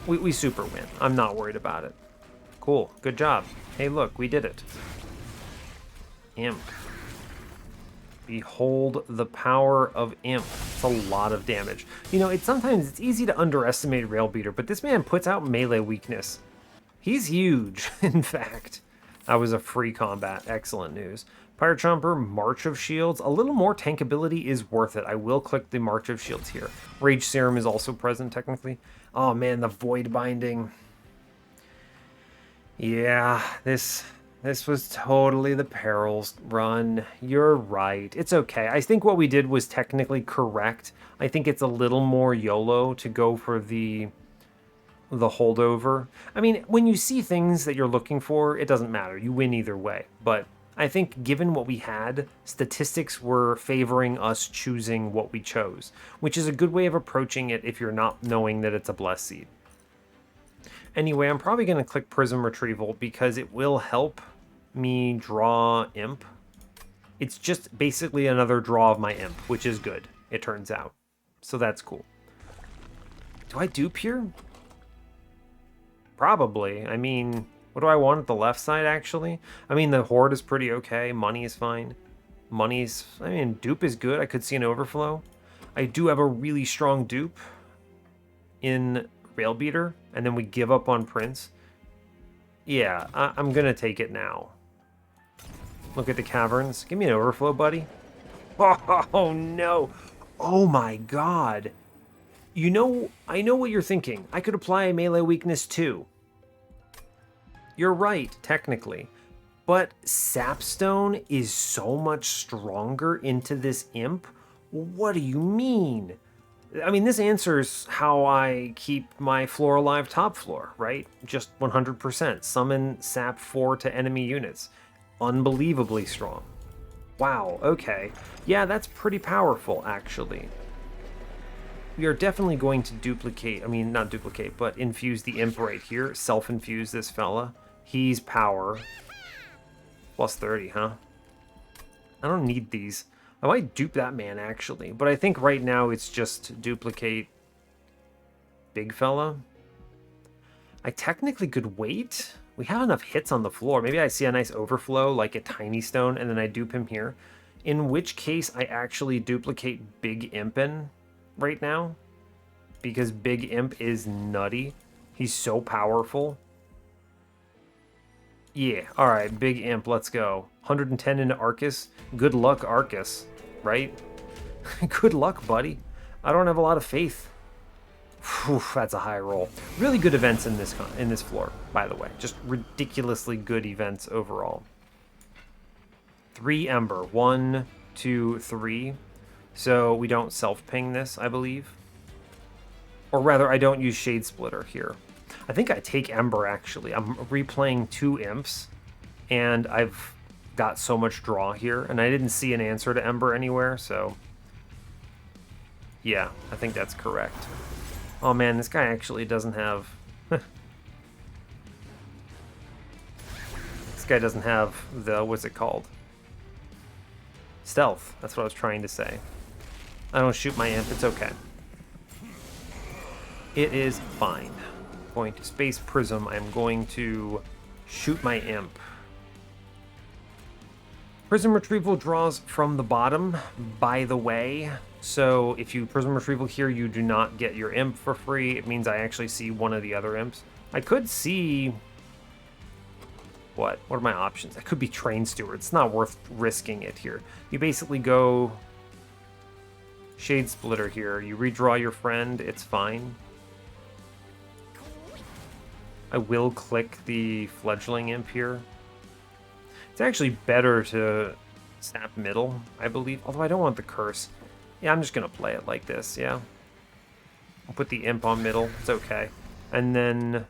We super win. I'm not worried about it. Cool. Good job. Hey, look. We did it. Imp. Behold the power of Imp. It's a lot of damage. You know, sometimes it's easy to underestimate Railbeater, but this man puts out melee weakness. He's huge, in fact. That was a free combat. Excellent news. Pyre Chomper, March of Shields. A little more tankability is worth it. I will click the March of Shields here. Rage Serum is also present, technically. Oh, man, the Void Binding. Yeah, this was totally the Perils run. You're right. It's okay. I think what we did was technically correct. I think it's a little more YOLO to go for the holdover. I mean, when you see things that you're looking for, it doesn't matter. You win either way. But I think given what we had, statistics were favoring us choosing what we chose, which is a good way of approaching it if you're not knowing that it's a Blessed Seed. Anyway, I'm probably going to click Prism Retrieval because it will help me draw Imp. It's just basically another draw of my Imp, which is good, it turns out. So that's cool. Do I dupe here? Probably. I mean, what do I want at the left side, actually? I mean, the Horde is pretty okay. Money is fine. I mean, dupe is good. I could see an overflow. I do have a really strong dupe in Railbeater, and then we give up on Prince. Yeah, I'm gonna take it now. Look at the caverns. Give me an overflow, buddy. Oh no. Oh my god. You know, I know what you're thinking. I could apply a melee weakness too. You're right, technically. But Sapstone is so much stronger into this Imp. What do you mean? I mean, this answers how I keep my floor alive top floor, right? Just 100%. Summon Sap 4 to enemy units. Unbelievably strong. Wow, okay. Yeah, that's pretty powerful, actually. We are definitely going to not duplicate, but infuse the Imp right here. Self-infuse this fella. He's power. Plus 30, huh? I don't need these. I might dupe that man, actually. But I think right now it's just duplicate big fella. I technically could wait. We have enough hits on the floor. Maybe I see a nice overflow, like a tiny stone, and then I dupe him here. In which case, I actually duplicate Big Impin right now. Because Big Imp is nutty. He's so powerful. Yeah, alright, Big Imp, let's go. 110 into Arcus. Good luck, Arcus. Right? Good luck, buddy. I don't have a lot of faith. Whew, that's a high roll. Really good events in this floor, by the way. Just ridiculously good events overall. 3 Ember. 1, 2, 3. So we don't self-ping this, I believe. Or rather, I don't use Shade Splitter here. I think I take Ember, actually. I'm replaying 2 Imps, and I've got so much draw here, and I didn't see an answer to Ember anywhere, so... yeah, I think that's correct. Oh man, this guy actually doesn't have... this guy doesn't have the... what's it called? Stealth. That's what I was trying to say. I don't shoot my imp. It's okay. It is fine. Going to Space Prism. I'm going to shoot my imp. Prism Retrieval draws from the bottom, by the way. So if you Prism Retrieval here, you do not get your imp for free. It means I actually see one of the other imps. I could see... what are my options? I could be Train Steward. It's not worth risking it here. You basically go Shade Splitter here. You redraw your friend. It's fine. I will click the Fledgling Imp here. It's actually better to snap middle, I believe. Although I don't want the curse. Yeah, I'm just going to play it like this, yeah. I'll put the imp on middle. It's okay. And then...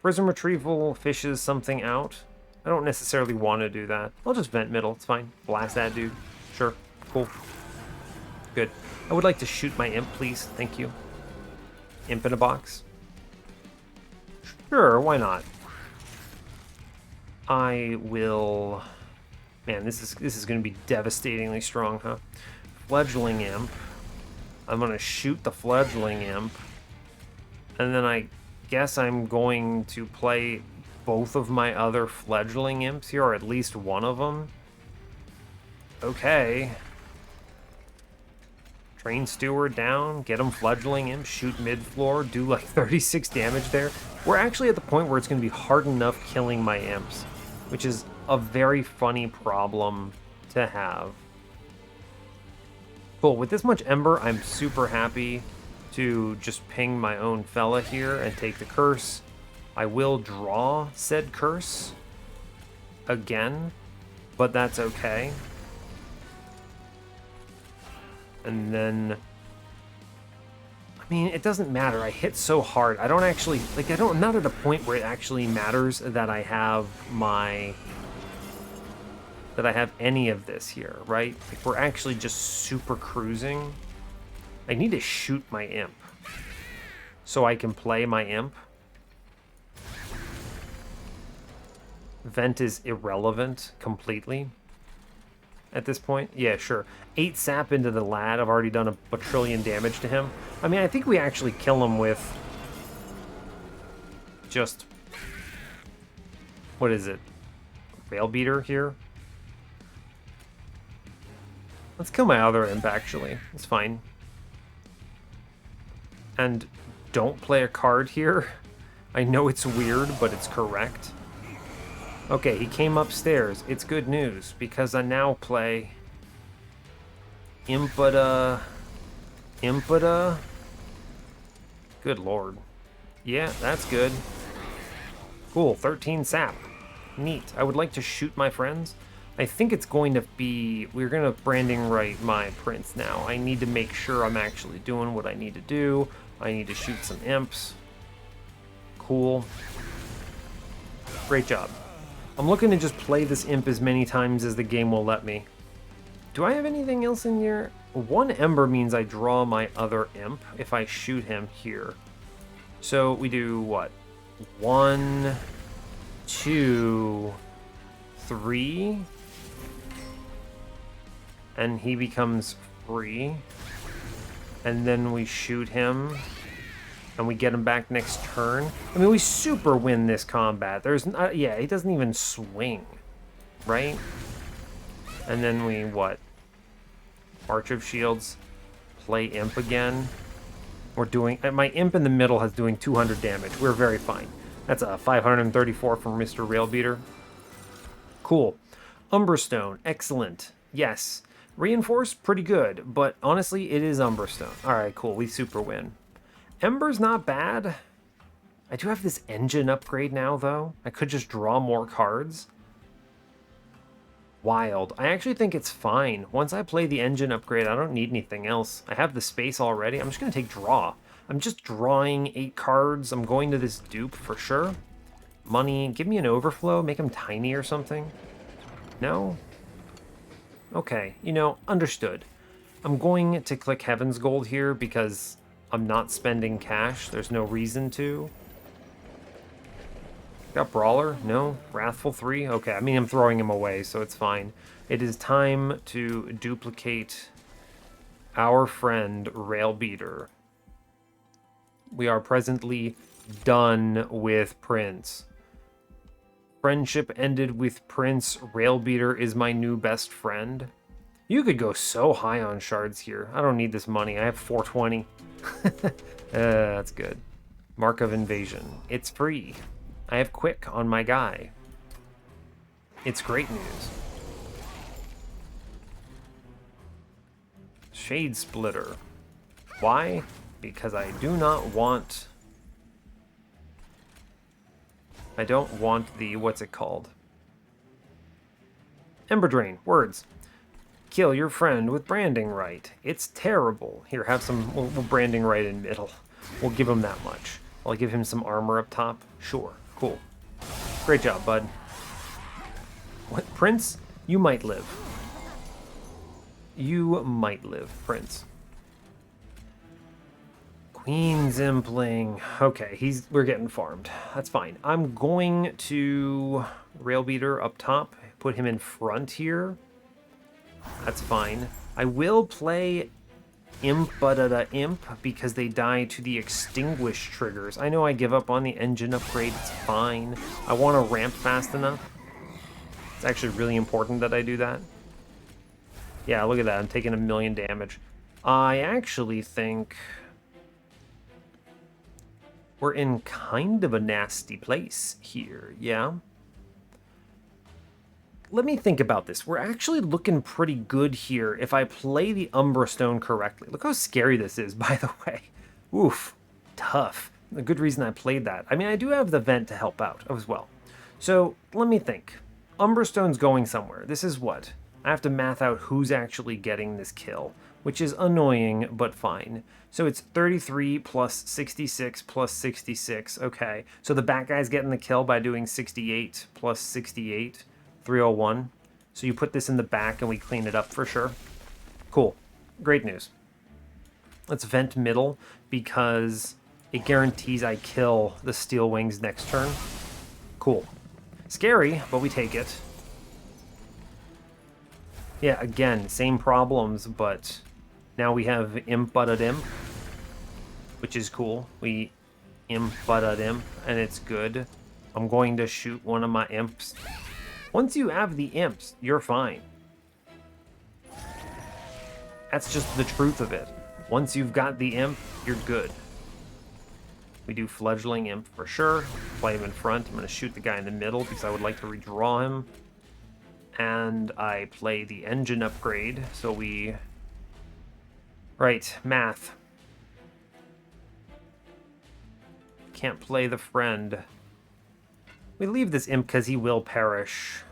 Prism Retrieval fishes something out. I don't necessarily want to do that. I'll just vent middle. It's fine. Blast that dude. Sure. Cool. Good. I would like to shoot my imp, please. Thank you. Imp in a box. Sure, why not? I will... man, this is going to be devastatingly strong, huh? Fledgling Imp. I'm going to shoot the Fledgling Imp. And then I guess I'm going to play both of my other Fledgling Imps here, or at least one of them. Okay. Train Steward down, get him Fledgling Imp, shoot mid-floor, do like 36 damage there. We're actually at the point where it's going to be hard enough killing my imps, which is a very funny problem to have. Cool, with this much Ember, I'm super happy to just ping my own fella here and take the curse. I will draw said curse again, but that's okay. And then, I mean, it doesn't matter. I hit so hard. I don't actually, like, I'm not at a point where it actually matters that I have any of this here, right? Like, we're actually just super cruising. I need to shoot my imp so I can play my imp. Vent is irrelevant completely at this point. Yeah, sure. 8 sap into the lad. I've already done a quadrillion damage to him. I mean, I think we actually kill him with just... what is it? Railbeater here? Let's kill my other imp, actually. It's fine. And don't play a card here. I know it's weird, but it's correct. Okay, he came upstairs. It's good news, because I now play... Impada... Good lord. Yeah, that's good. Cool, 13 sap. Neat. I would like to shoot my friends. I think it's going to be... we're going to branding right my prince now. I need to make sure I'm actually doing what I need to do. I need to shoot some imps. Cool. Great job. I'm looking to just play this imp as many times as the game will let me. Do I have anything else in here? 1 Ember means I draw my other imp if I shoot him here. So we do what? 1, 2, 3. And he becomes free. And then we shoot him. and we get him back next turn. I mean, we super win this combat. There's not, yeah, he doesn't even swing, right? And then we, what? March of Shields, play Imp again. We're doing, my Imp in the middle is doing 200 damage. We're very fine. That's a 534 from Mr. Railbeater. Cool. Umbra Stone, excellent. Yes. Reinforce, pretty good, but honestly, it is Umbra Stone. Alright, cool, we super win. Ember's not bad. I do have this engine upgrade now, though. I could just draw more cards. Wild. I actually think it's fine. Once I play the engine upgrade, I don't need anything else. I have the space already. I'm just going to take draw. I'm just drawing 8 cards. I'm going to this dupe for sure. Money. Give me an overflow. Make him tiny or something. No? Okay. You know, understood. I'm going to click Heaven's Gold here because I'm not spending cash. There's no reason to. Got Brawler? No. Wrathful 3? Okay, I mean, I'm throwing him away, so it's fine. It is time to duplicate our friend Railbeater. We are presently done with Prince. Friendship ended with Prince. Railbeater is my new best friend. You could go so high on shards here. I don't need this money. I have 420. That's good. Mark of Invasion. It's free. I have Quick on my guy. It's great news. Shade Splitter. Why? Because I do not want... I don't want the... what's it called? Ember Drain. Words. Kill your friend with branding right. It's terrible. Here, have some... We'll branding right in middle. We'll give him that much. I'll give him some armor up top. Sure. Cool. Great job, bud. What? Prince? You might live. You might live, Prince. Queen's Impling. Okay, we're getting farmed. That's fine. I'm going to Railbeater up top. Put him in front here. That's fine. I will play Imp because they die to the extinguish triggers. I know I give up on the engine upgrade. It's fine. I want to ramp fast enough. It's actually really important that I do that. Yeah, look at that. I'm taking 1,000,000 damage. I actually think we're in kind of a nasty place here, yeah? Let me think about this. We're actually looking pretty good here if I play the Umbra Stone correctly. Look how scary this is, by the way. Oof. Tough. A good reason I played that. I mean, I do have the vent to help out as well. So, let me think. Umbra Stone's going somewhere. This is what? I have to math out who's actually getting this kill, which is annoying, but fine. So it's 33 plus 66 plus 66. Okay, so the bat guy's getting the kill by doing 68 plus 68, 301. So you put this in the back and we clean it up for sure. Cool. Great news. Let's vent middle because it guarantees I kill the Steel Wings next turn. Cool. Scary, but we take it. Yeah, again, same problems, but now we have Imp Imp, which is cool. We Imp Imp, and it's good. I'm going to shoot one of my imps. Once you have the imps, you're fine. That's just the truth of it. Once you've got the imp, you're good. We do Fledgling Imp for sure. Play him in front. I'm going to shoot the guy in the middle because I would like to redraw him. And I play the engine upgrade, so we... Right, math. Can't play the friend. We leave this imp because he will perish.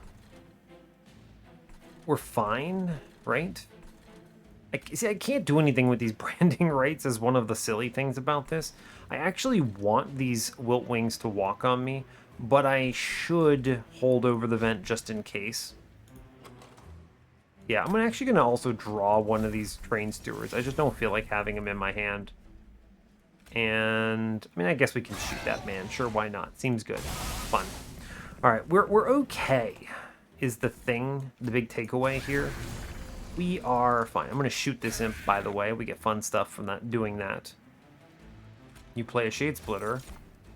We're fine, right? I can't do anything with these branding rights as one of the silly things about this. I actually want these Wilt Wings to walk on me, but I should hold over the vent just in case. Yeah, I'm actually going to also draw one of these Train Stewards. I just don't feel like having him in my hand. And, I mean, I guess we can shoot that man. Sure, why not? Seems good. Fun. All right, we're okay, is the thing, the big takeaway here. We are fine. I'm going to shoot this imp, by the way. We get fun stuff from that, doing that. You play a Shade Splitter,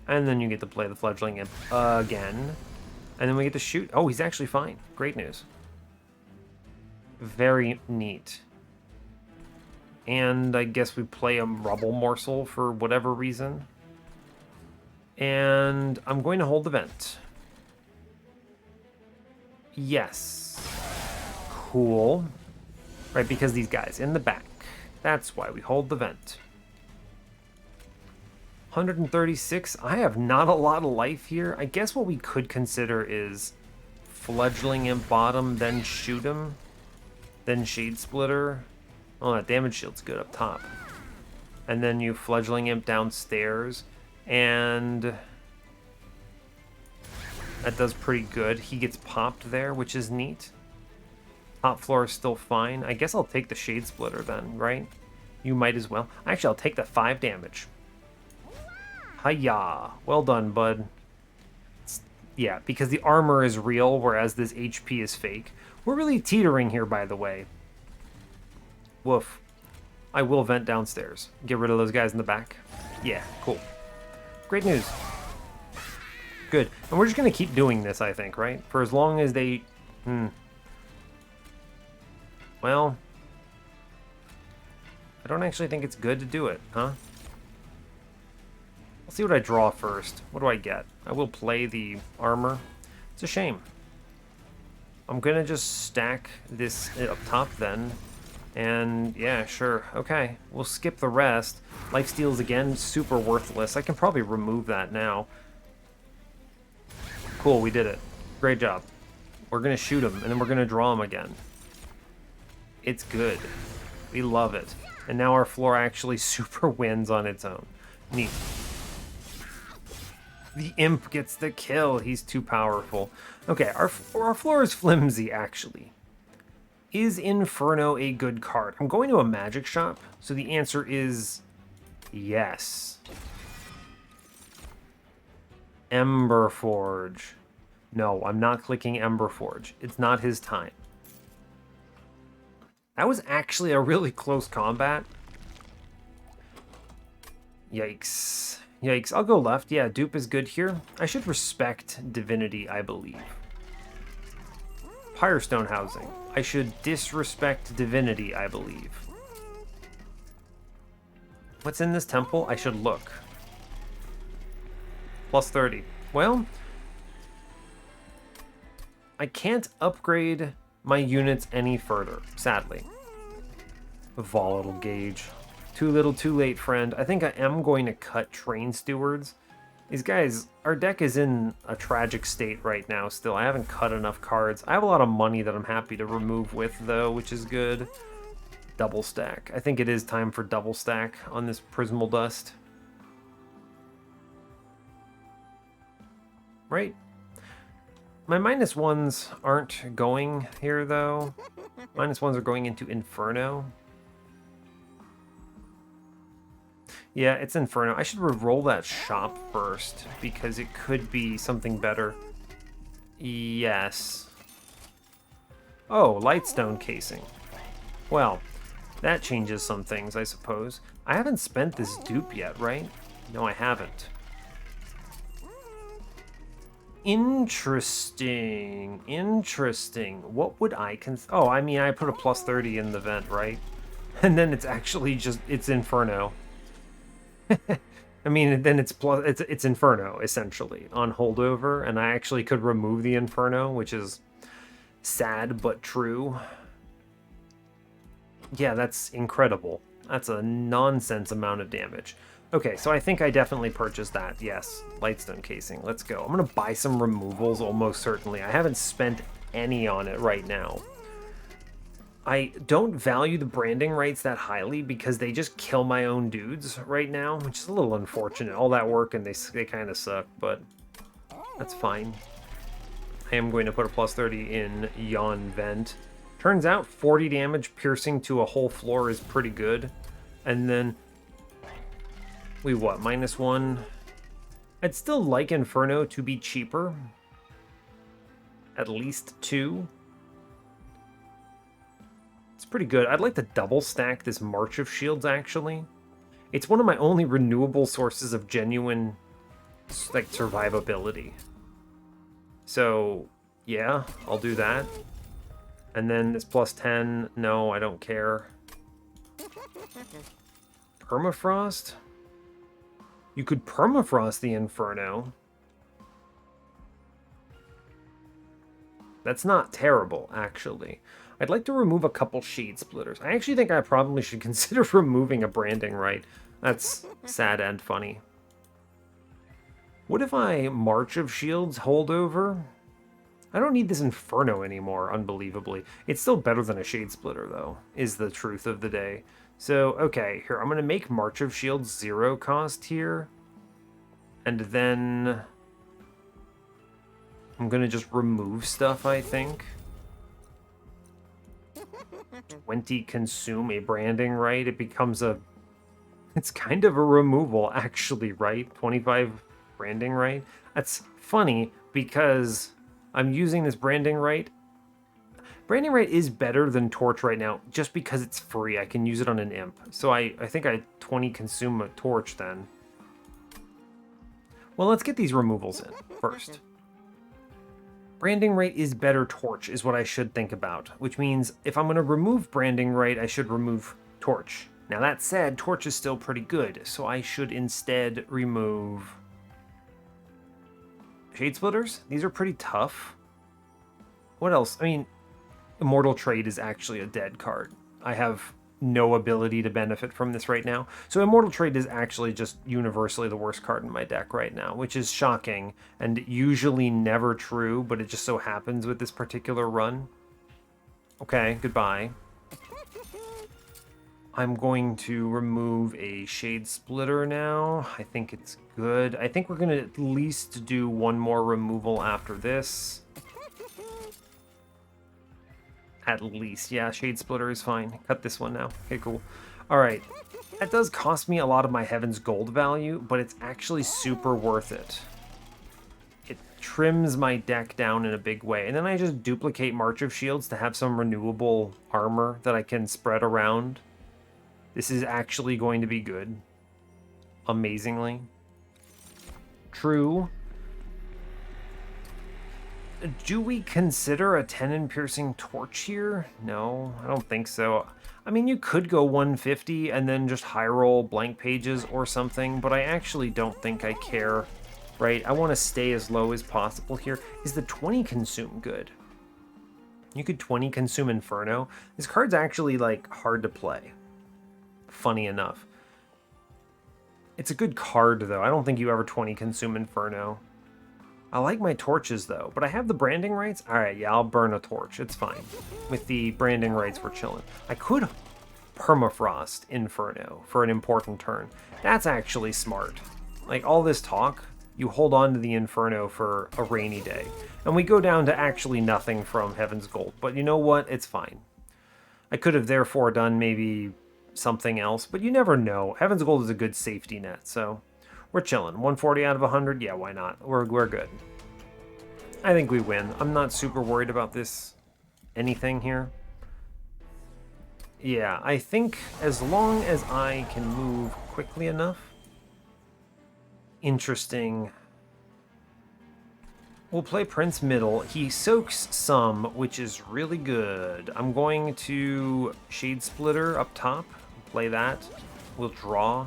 and then you get to play the Fledgling Imp again. And then we get to shoot. Oh, he's actually fine. Great news. Very neat. And I guess we play a Rubble Morsel for whatever reason. And I'm going to hold the vent. Yes. Cool. Right, because these guys in the back. That's why we hold the vent. 136. I have not a lot of life here. I guess what we could consider is Fledgling Imp bottom, then shoot him. Then Shade Splitter. Oh, that damage shield's good up top. And then you Fledgling Imp downstairs. And that does pretty good. He gets popped there, which is neat. Top floor is still fine. I guess I'll take the Shade Splitter then, right? You might as well. Actually, I'll take the 5 damage. Hiya! Well done, bud. Yeah, because the armor is real, whereas this HP is fake. We're really teetering here, by the way. Woof. I will vent downstairs. Get rid of those guys in the back. Yeah, cool. Great news. Good. And we're just going to keep doing this, I think, right? For as long as they... Well... I don't actually think it's good to do it, huh? Let's see what I draw first. What do I get? I will play the armor. It's a shame. I'm going to just stack this up top then. And yeah, sure. Okay, we'll skip the rest. Lifesteal's again super worthless. I can probably remove that now. Cool, we did it. Great job. We're going to shoot him, and then we're going to draw him again. It's good. We love it. And now our floor actually super wins on its own. Neat. The imp gets the kill. He's too powerful. Okay, our floor is flimsy, actually. Is Inferno a good card? I'm going to a magic shop, so the answer is yes. Emberforge. No, I'm not clicking Emberforge. It's not his time. That was actually a really close combat. Yikes. Yikes. I'll go left. Yeah, dupe is good here. I should respect Divinity, I believe. Pyrestone housing. I should disrespect Divinity, I believe. What's in this temple? I should look. Plus 30. Well, I can't upgrade my units any further, sadly. Volatile Gauge. Too little, too late, friend. I think I am going to cut Train Stewards. These guys, our deck is in a tragic state right now still. I haven't cut enough cards. I have a lot of money that I'm happy to remove with, though, which is good. Double stack. I think it is time for double stack on this Prismal Dust. Right? My -1s aren't going here, though. -1s are going into Inferno. Yeah, it's Inferno. I should re-roll that shop first, because it could be something better. Yes. Oh, Lightstone Casing. Well, that changes some things, I suppose. I haven't spent this dupe yet, right? No, I haven't. Interesting. Interesting. What would I oh, I mean, I put a plus 30 in the vent, right? And then it's actually just, it's Inferno. I mean, then it's Inferno, essentially, on holdover, and I actually could remove the Inferno, which is sad but true. Yeah, that's incredible. That's a nonsense amount of damage. Okay, so I think I definitely purchased that. Yes, Lightstone Casing. Let's go. I'm going to buy some removals, almost certainly. I haven't spent any on it right now. I don't value the branding rights that highly because they just kill my own dudes right now, which is a little unfortunate. All that work and they kind of suck, but that's fine. I am going to put a plus 30 in Yon Vent. Turns out 40 damage piercing to a whole floor is pretty good. And then we what, -1? I'd still like Inferno to be cheaper. At least 2. It's pretty good. I'd like to double stack this March of Shields, actually. It's one of my only renewable sources of genuine, like, survivability. So, yeah, I'll do that. And then this plus 10, no, I don't care. Permafrost? You could permafrost the Inferno. That's not terrible, actually. I'd like to remove a couple Shade Splitters. I actually think I probably should consider removing a Branding Right. That's sad and funny. What if I March of Shields holdover? I don't need this Inferno anymore, unbelievably. It's still better than a Shade Splitter, though, is the truth of the day. So, okay, here, I'm going to make March of Shields 0 cost here. And then I'm going to just remove stuff, I think. 20 consume a Branding Right. It becomes a... It's kind of a removal, actually, right? 25 Branding Right. That's funny, because I'm using this Branding Right. Branding Right is better than Torch right now, just because it's free. I can use it on an Imp. So I think I 20 consume a Torch then. Well, let's get these removals in first. Branding Right is better Torch, is what I should think about. Which means, if I'm going to remove Branding Right, I should remove Torch. Now, that said, Torch is still pretty good, so I should instead remove Shade Splitters. These are pretty tough. What else? I mean, Immortal Trade is actually a dead card. I have no ability to benefit from this right now. So Immortal Trade is actually just universally the worst card in my deck right now, which is shocking and usually never true, but it just so happens with this particular run. Okay, goodbye. I'm going to remove a Shade Splitter now. I think it's good. I think we're going to at least do one more removal after this. At least. Yeah, Shade Splitter is fine. Cut this one now. Okay, cool. All right. That does cost me a lot of my Heaven's Gold value, but it's actually super worth it. It trims my deck down in a big way. And then I just duplicate March of Shields to have some renewable armor that I can spread around. This is actually going to be good. Amazingly. True. Do we consider a 10 in piercing Torch here? No, I don't think so. I mean, you could go 150 and then just high roll blank pages or something, but I actually don't think I care, right? I want to stay as low as possible here. Is the 20 consume good? You could 20 consume Inferno. This card's actually, like, hard to play. Funny enough. It's a good card, though. I don't think you ever 20 consume Inferno. I like my torches, though, but I have the Branding Rights. All right, yeah, I'll burn a torch. It's fine. With the Branding Rights, we're chilling. I could permafrost Inferno for an important turn. That's actually smart. Like, all this talk, you hold on to the Inferno for a rainy day. And we go down to actually nothing from Heaven's Gold. But you know what? It's fine. I could have therefore done maybe something else, but you never know. Heaven's Gold is a good safety net, so... We're chilling. 140 out of 100? Yeah, why not? We're good. I think we win. I'm not super worried about this anything here. Yeah, I think as long as I can move quickly enough. Interesting. We'll play Prince middle. He soaks some, which is really good. I'm going to Shade Splitter up top. Play that. We'll draw.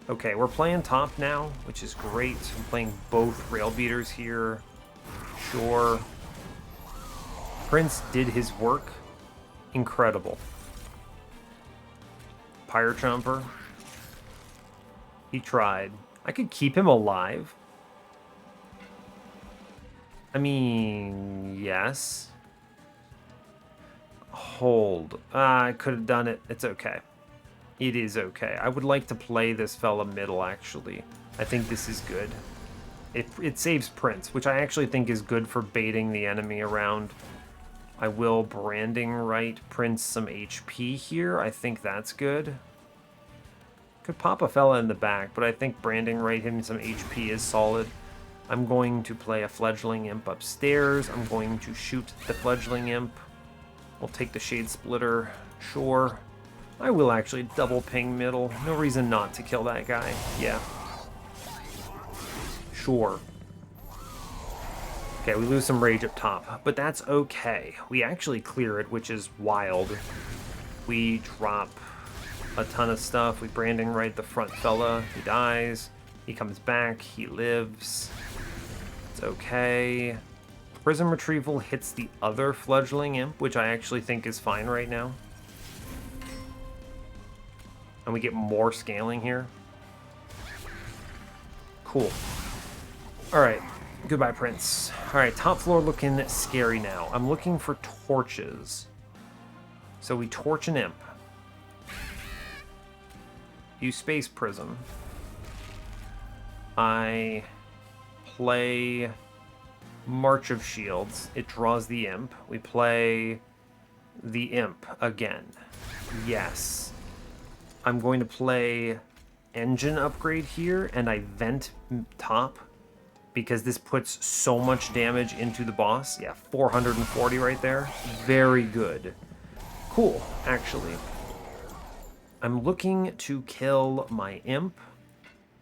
Okay, we're playing top now, which is great. I'm playing both Rail Beaters here. Sure. Prince did his work. Incredible. Pyre Chomper. He tried. I could keep him alive. I mean, yes. Hold. I could have done it. It's okay. It is okay. I would like to play this fella middle, actually. I think this is good. It saves Prince, which I actually think is good for baiting the enemy around. I will Branding Right Prince some HP here. I think that's good. Could pop a fella in the back, but I think Branding Right him some HP is solid. I'm going to play a Fledgling Imp upstairs. I'm going to shoot the Fledgling Imp. We'll take the Shade Splitter. Sure. I will actually double ping middle. No reason not to kill that guy. Yeah. Sure. Okay, we lose some rage up top, but that's okay. We actually clear it, which is wild. We drop a ton of stuff. We branding right the front fella. He dies. He comes back. He lives. It's okay. Prism Retrieval hits the other Fledgling Imp, which I actually think is fine right now. And we get more scaling here. Cool. Alright. Goodbye, Prince. Alright, top floor looking scary now. I'm looking for torches. So we torch an imp. Use Space Prism. I play March of Shields. It draws the imp. We play the imp again. Yes. I'm going to play Engine Upgrade here, and I vent top because this puts so much damage into the boss. Yeah, 440 right there. Very good. Cool, actually. I'm looking to kill my imp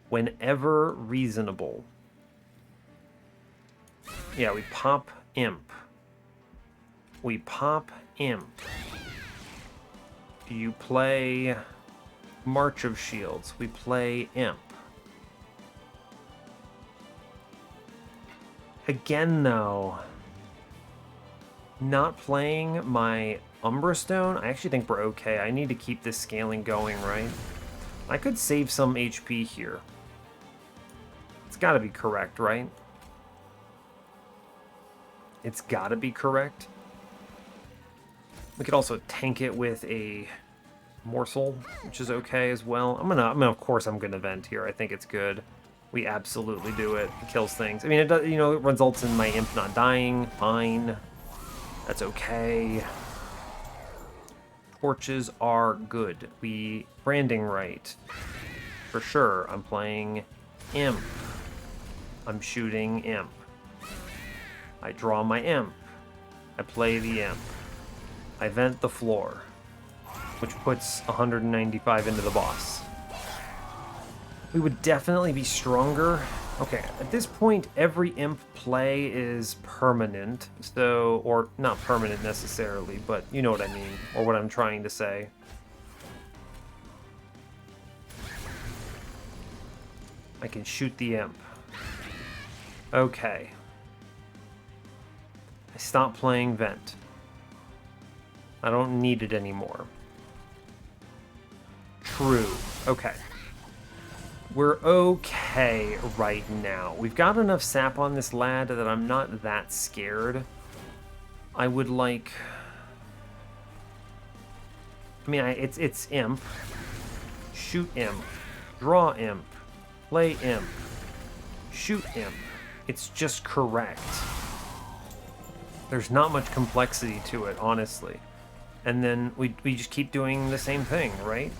whenever reasonable. Yeah, we pop imp. We pop imp. You play March of Shields. We play imp. Again, though, not playing my Umbra Stone, I actually think we're okay. I need to keep this scaling going, right? I could save some HP here. It's got to be correct, right? It's got to be correct. We could also tank it with a morsel, which is okay as well. Of course I'm gonna vent here. I think it's good. We absolutely do it. It kills things. I mean, it does, you know, it results in my imp not dying. Fine. That's okay. Torches are good. We branding right. For sure. I'm playing imp. I'm shooting imp. I draw my imp. I play the imp. I vent the floor, which puts 195 into the boss. We would definitely be stronger. Okay, at this point, every imp play is permanent. So, or not permanent necessarily, but you know what I mean, or what I'm trying to say. I can shoot the imp. Okay. I stop playing vent. I don't need it anymore. True. Okay. We're okay right now. We've got enough sap on this lad that I'm not that scared. I would like... I mean, it's imp. Shoot imp. Draw imp. Play imp. Shoot imp. It's just correct. There's not much complexity to it, honestly. And then we just keep doing the same thing, right?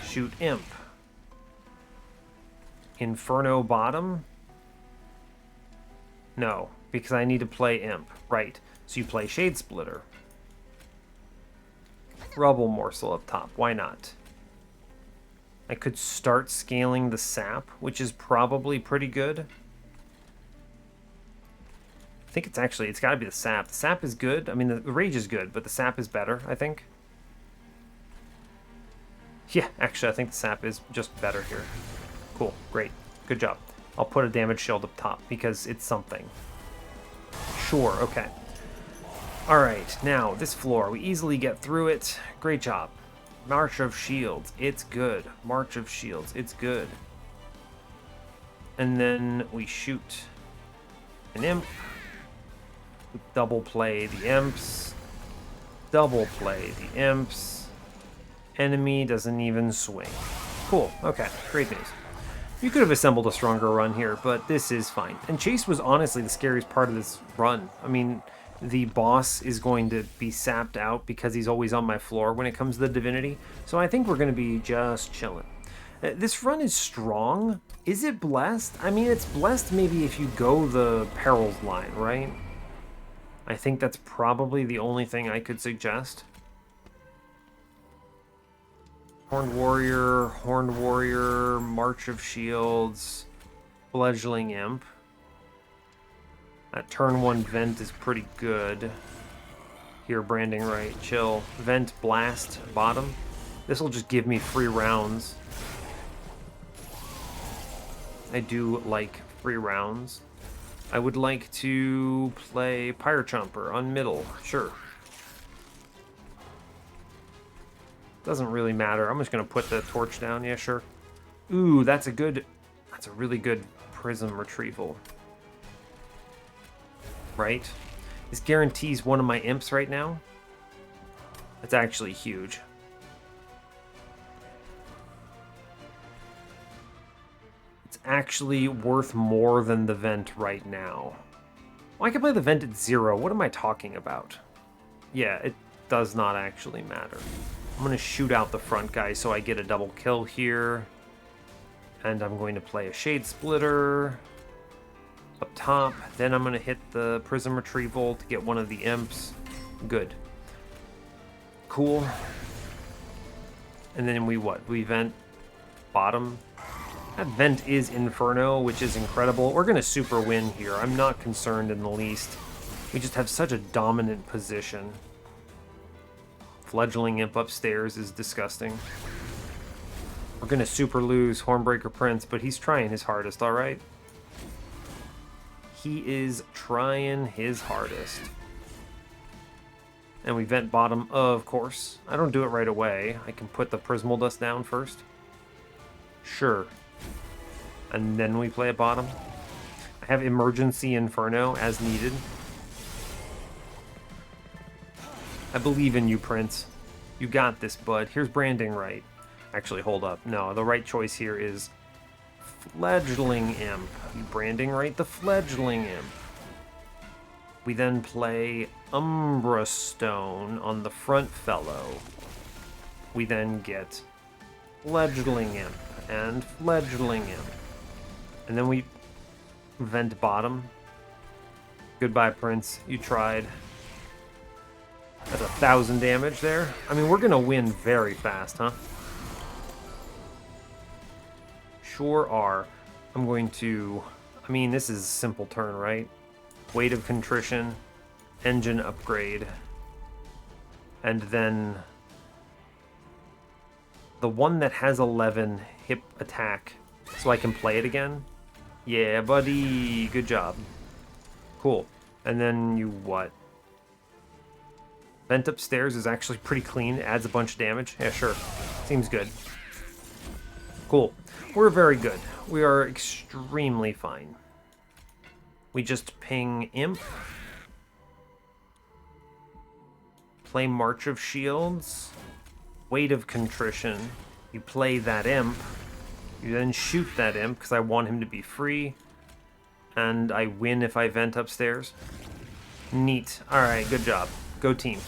Shoot imp. Inferno bottom? No, because I need to play imp. Right, so you play Shade Splitter. Rubble Morsel up top, why not? I could start scaling the sap, which is probably pretty good. I think it's got to be the sap. The sap is good. I mean, the rage is good, but the sap is better, I think. Yeah, actually, I think the sap is just better here. Cool, great, good job. I'll put a damage shield up top because it's something. Sure, okay. All right, now this floor, we easily get through it. Great job. March of Shields, it's good. March of Shields, it's good. And then we shoot an imp. Double play the imps. Double play the imps. Enemy doesn't even swing. Cool, okay, great news. You could have assembled a stronger run here, but this is fine. And Chase was honestly the scariest part of this run. I mean, the boss is going to be sapped out because he's always on my floor when it comes to the Divinity. So I think we're going to be just chilling. This run is strong. Is it blessed? I mean, it's blessed maybe if you go the Perils line, right? I think that's probably the only thing I could suggest. Horned Warrior, March of Shields, Fledgling Imp. That turn 1 Vent is pretty good. Here, branding right, chill. Vent, Blast, bottom. This will just give me free rounds. I do like free rounds. I would like to play Pyre Chomper on middle, sure. Doesn't really matter. I'm just gonna put the torch down, yeah, sure. Ooh, that's a really good prism retrieval. Right? This guarantees one of my imps right now. That's actually huge. It's actually worth more than the vent right now. Well, I can play the vent at 0. What am I talking about? Yeah, it does not actually matter. I'm going to shoot out the front guy so I get a double kill here. And I'm going to play a Shade Splitter up top. Then I'm going to hit the Prism Retrieval to get one of the imps. Good. Cool. And then we vent bottom. That vent is Inferno, which is incredible. We're going to super win here. I'm not concerned in the least. We just have such a dominant position. Fledgling Imp upstairs is disgusting. We're going to super lose Hornbreaker Prince, but he's trying his hardest, alright? He is trying his hardest. And we vent bottom, of course. I don't do it right away. I can put the Prismal Dust down first. Sure. And then we play at bottom. I have Emergency Inferno as needed. I believe in you, Prince. You got this, bud. Here's branding right. Actually, hold up. No, the right choice here is Fledgling Imp. You branding right the Fledgling Imp. We then play Umbra Stone on the front fellow. We then get Fledgling Imp and Fledgling Imp. And then we vent bottom. Goodbye, Prince. You tried. That's 1,000 damage there. I mean, we're going to win very fast, huh? Sure are. I'm going to... I mean, this is a simple turn, right? Weight of Contrition, Engine Upgrade, and then the one that has 11 hip attack, so I can play it again. Yeah, buddy. Good job. Cool. And then you what? Vent upstairs is actually pretty clean. Adds a bunch of damage. Yeah, sure. Seems good. Cool. We're very good. We are extremely fine. We just ping Imp. Play March of Shields. Weight of Contrition. You play that Imp. You then shoot that Imp because I want him to be free. And I win if I vent upstairs. Neat. Alright, good job. Go team.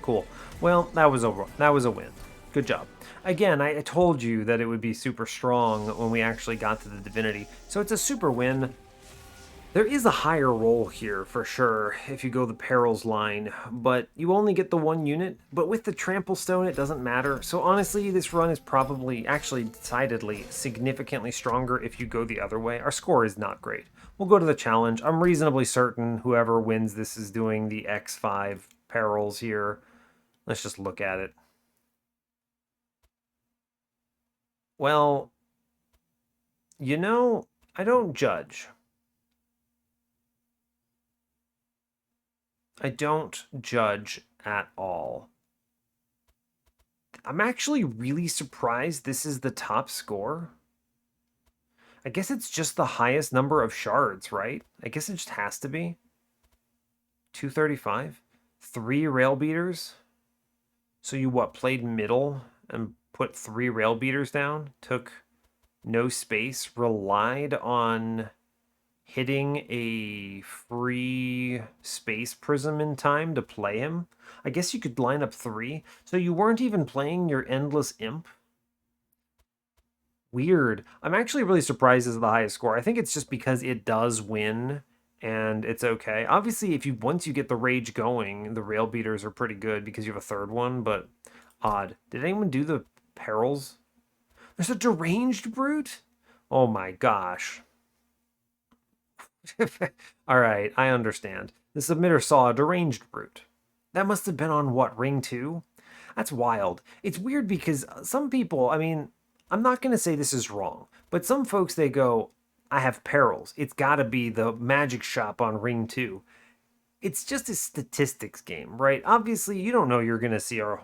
Cool. Well, that was a win. Good job. Again, I told you that it would be super strong when we actually got to the Divinity. So it's a super win. There is a higher roll here, for sure, if you go the Perils line, but you only get the 1 unit. But with the Trample Stone, it doesn't matter. So honestly, this run is probably, actually decidedly, significantly stronger if you go the other way. Our score is not great. We'll go to the challenge. I'm reasonably certain whoever wins this is doing the X5 Perils here. Let's just look at it. Well, you know, I don't judge. I don't judge at all. I'm actually really surprised this is the top score. I guess it's just the highest number of shards, right? I guess it just has to be. 235? 3 rail beaters? So you what, played middle and put 3 rail beaters down? Took no space, relied on hitting a free space prism in time to play him. I guess you could line up 3. So you weren't even playing your endless imp? Weird. I'm actually really surprised this is the highest score. I think it's just because it does win and it's okay. Obviously, if you once you get the rage going, the rail beaters are pretty good because you have a 3rd one, but Odd. Did anyone do the perils? There's a deranged brute? Oh my gosh. All right, I understand. The submitter saw a deranged brute. That must have been on what, ring 2? That's wild. It's weird because some people, I mean, I'm not going to say this is wrong, but some folks, they go, I have perils. It's got to be the magic shop on ring 2. It's just a statistics game, right? Obviously, you don't know you're going to see a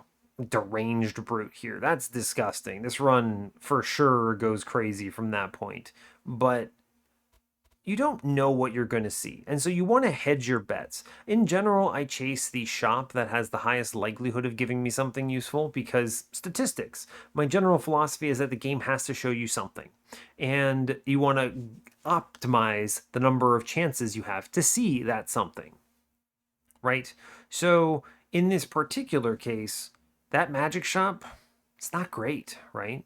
deranged brute here. That's disgusting. This run for sure goes crazy from that point. But you don't know what you're going to see. And so you want to hedge your bets. In general, I chase the shop that has the highest likelihood of giving me something useful because statistics. My general philosophy is that the game has to show you something. And you want to optimize the number of chances you have to see that something. Right? So in this particular case, that magic shop, it's not great, right?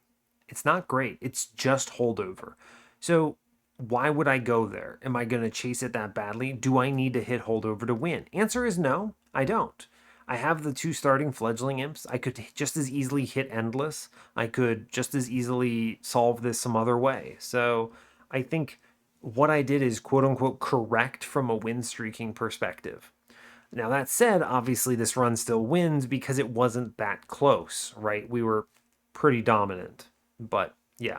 It's not great. It's just holdover. So why would I go there? Am I going to chase it that badly? Do I need to hit holdover to win? Answer is no, I don't. I have the 2 starting fledgling imps. I could just as easily hit endless. I could just as easily solve this some other way. So I think what I did is quote unquote correct from a win streaking perspective. Now, that said, obviously this run still wins because it wasn't that close, right? We were pretty dominant. But yeah,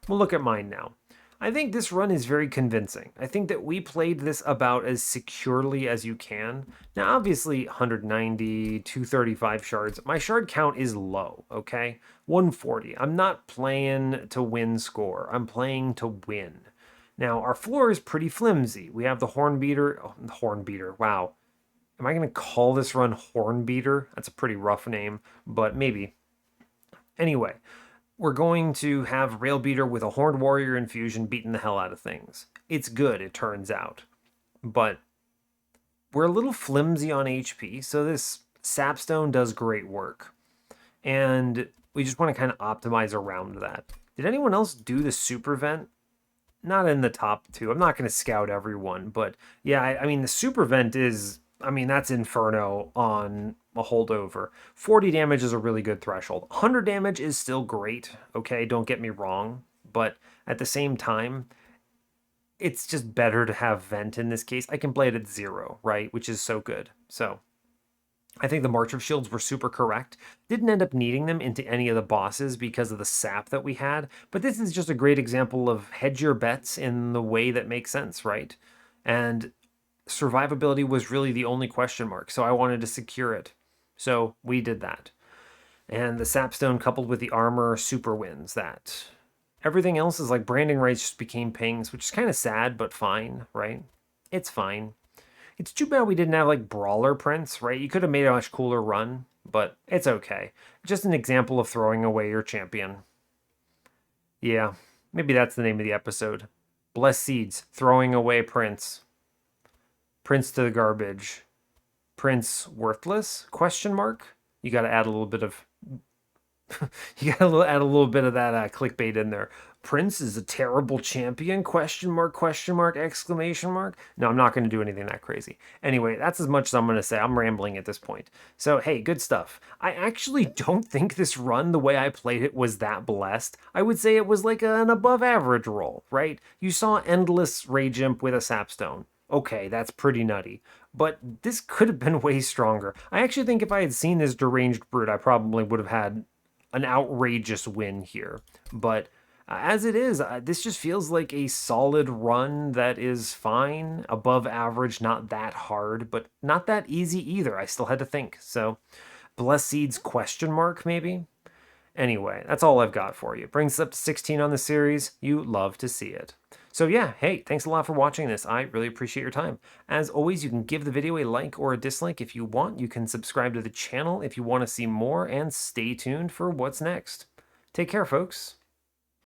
we'll look at mine now. I think this run is very convincing. I think that we played this about as securely as you can. Now, obviously, 190, 235 shards. My shard count is low, okay? 140. I'm not playing to win score. I'm playing to win. Now, our floor is pretty flimsy. We have the Hornbeater. Oh, the Hornbeater, wow. Am I going to call this run Hornbeater? That's a pretty rough name, but maybe. Anyway, we're going to have Railbeater with a Horned Warrior infusion beating the hell out of things. It's good, it turns out. But we're a little flimsy on HP, so this Sapstone does great work. And we just want to kind of optimize around that. Did anyone else do the Super Vent? Not in the top 2. I'm not going to scout everyone, but yeah, I mean, the Super Vent is... I mean, that's Inferno on a holdover. 40 damage is a really good threshold. 100 damage is still great, okay? Don't get me wrong. But at the same time, it's just better to have Vent in this case. I can play it at 0, right? Which is so good. So I think the March of Shields were super correct. Didn't end up needing them into any of the bosses because of the sap that we had. But this is just a great example of hedge your bets in the way that makes sense, right? And survivability was really the only question mark, so I wanted to secure it. So we did that. And the Sapstone coupled with the armor super wins that. Everything else is like branding rights just became pings, which is kind of sad, but fine, right? It's fine. It's too bad we didn't have like Brawler Prince, right? You could have made a much cooler run, but it's okay. Just an example of throwing away your champion. Yeah, maybe that's the name of the episode. Blessed Seeds, throwing away Prince. Prince to the garbage. Prince worthless? Question mark? You got to add a little bit of you got to add a little bit of that clickbait in there. Prince is a terrible champion? Question mark, exclamation mark. No, I'm not going to do anything that crazy. Anyway, that's as much as I'm going to say. I'm rambling at this point. So, hey, good stuff. I actually don't think this run, the way I played it, was that blessed. I would say it was like an above average roll, right? You saw Endless Rage Imp with a Sapstone. Okay, that's pretty nutty. But this could have been way stronger. I actually think if I had seen this Deranged Brute, I probably would have had an outrageous win here. But as it is, this just feels like a solid run that is fine. Above average, not that hard, but not that easy either. I still had to think. So, Blessed Seeds question mark, maybe? Anyway, that's all I've got for you. Brings us up to 16 on the series. You love to see it. So yeah, hey, thanks a lot for watching this. I really appreciate your time. As always, you can give the video a like or a dislike if you want. You can subscribe to the channel if you want to see more, and stay tuned for what's next. Take care, folks.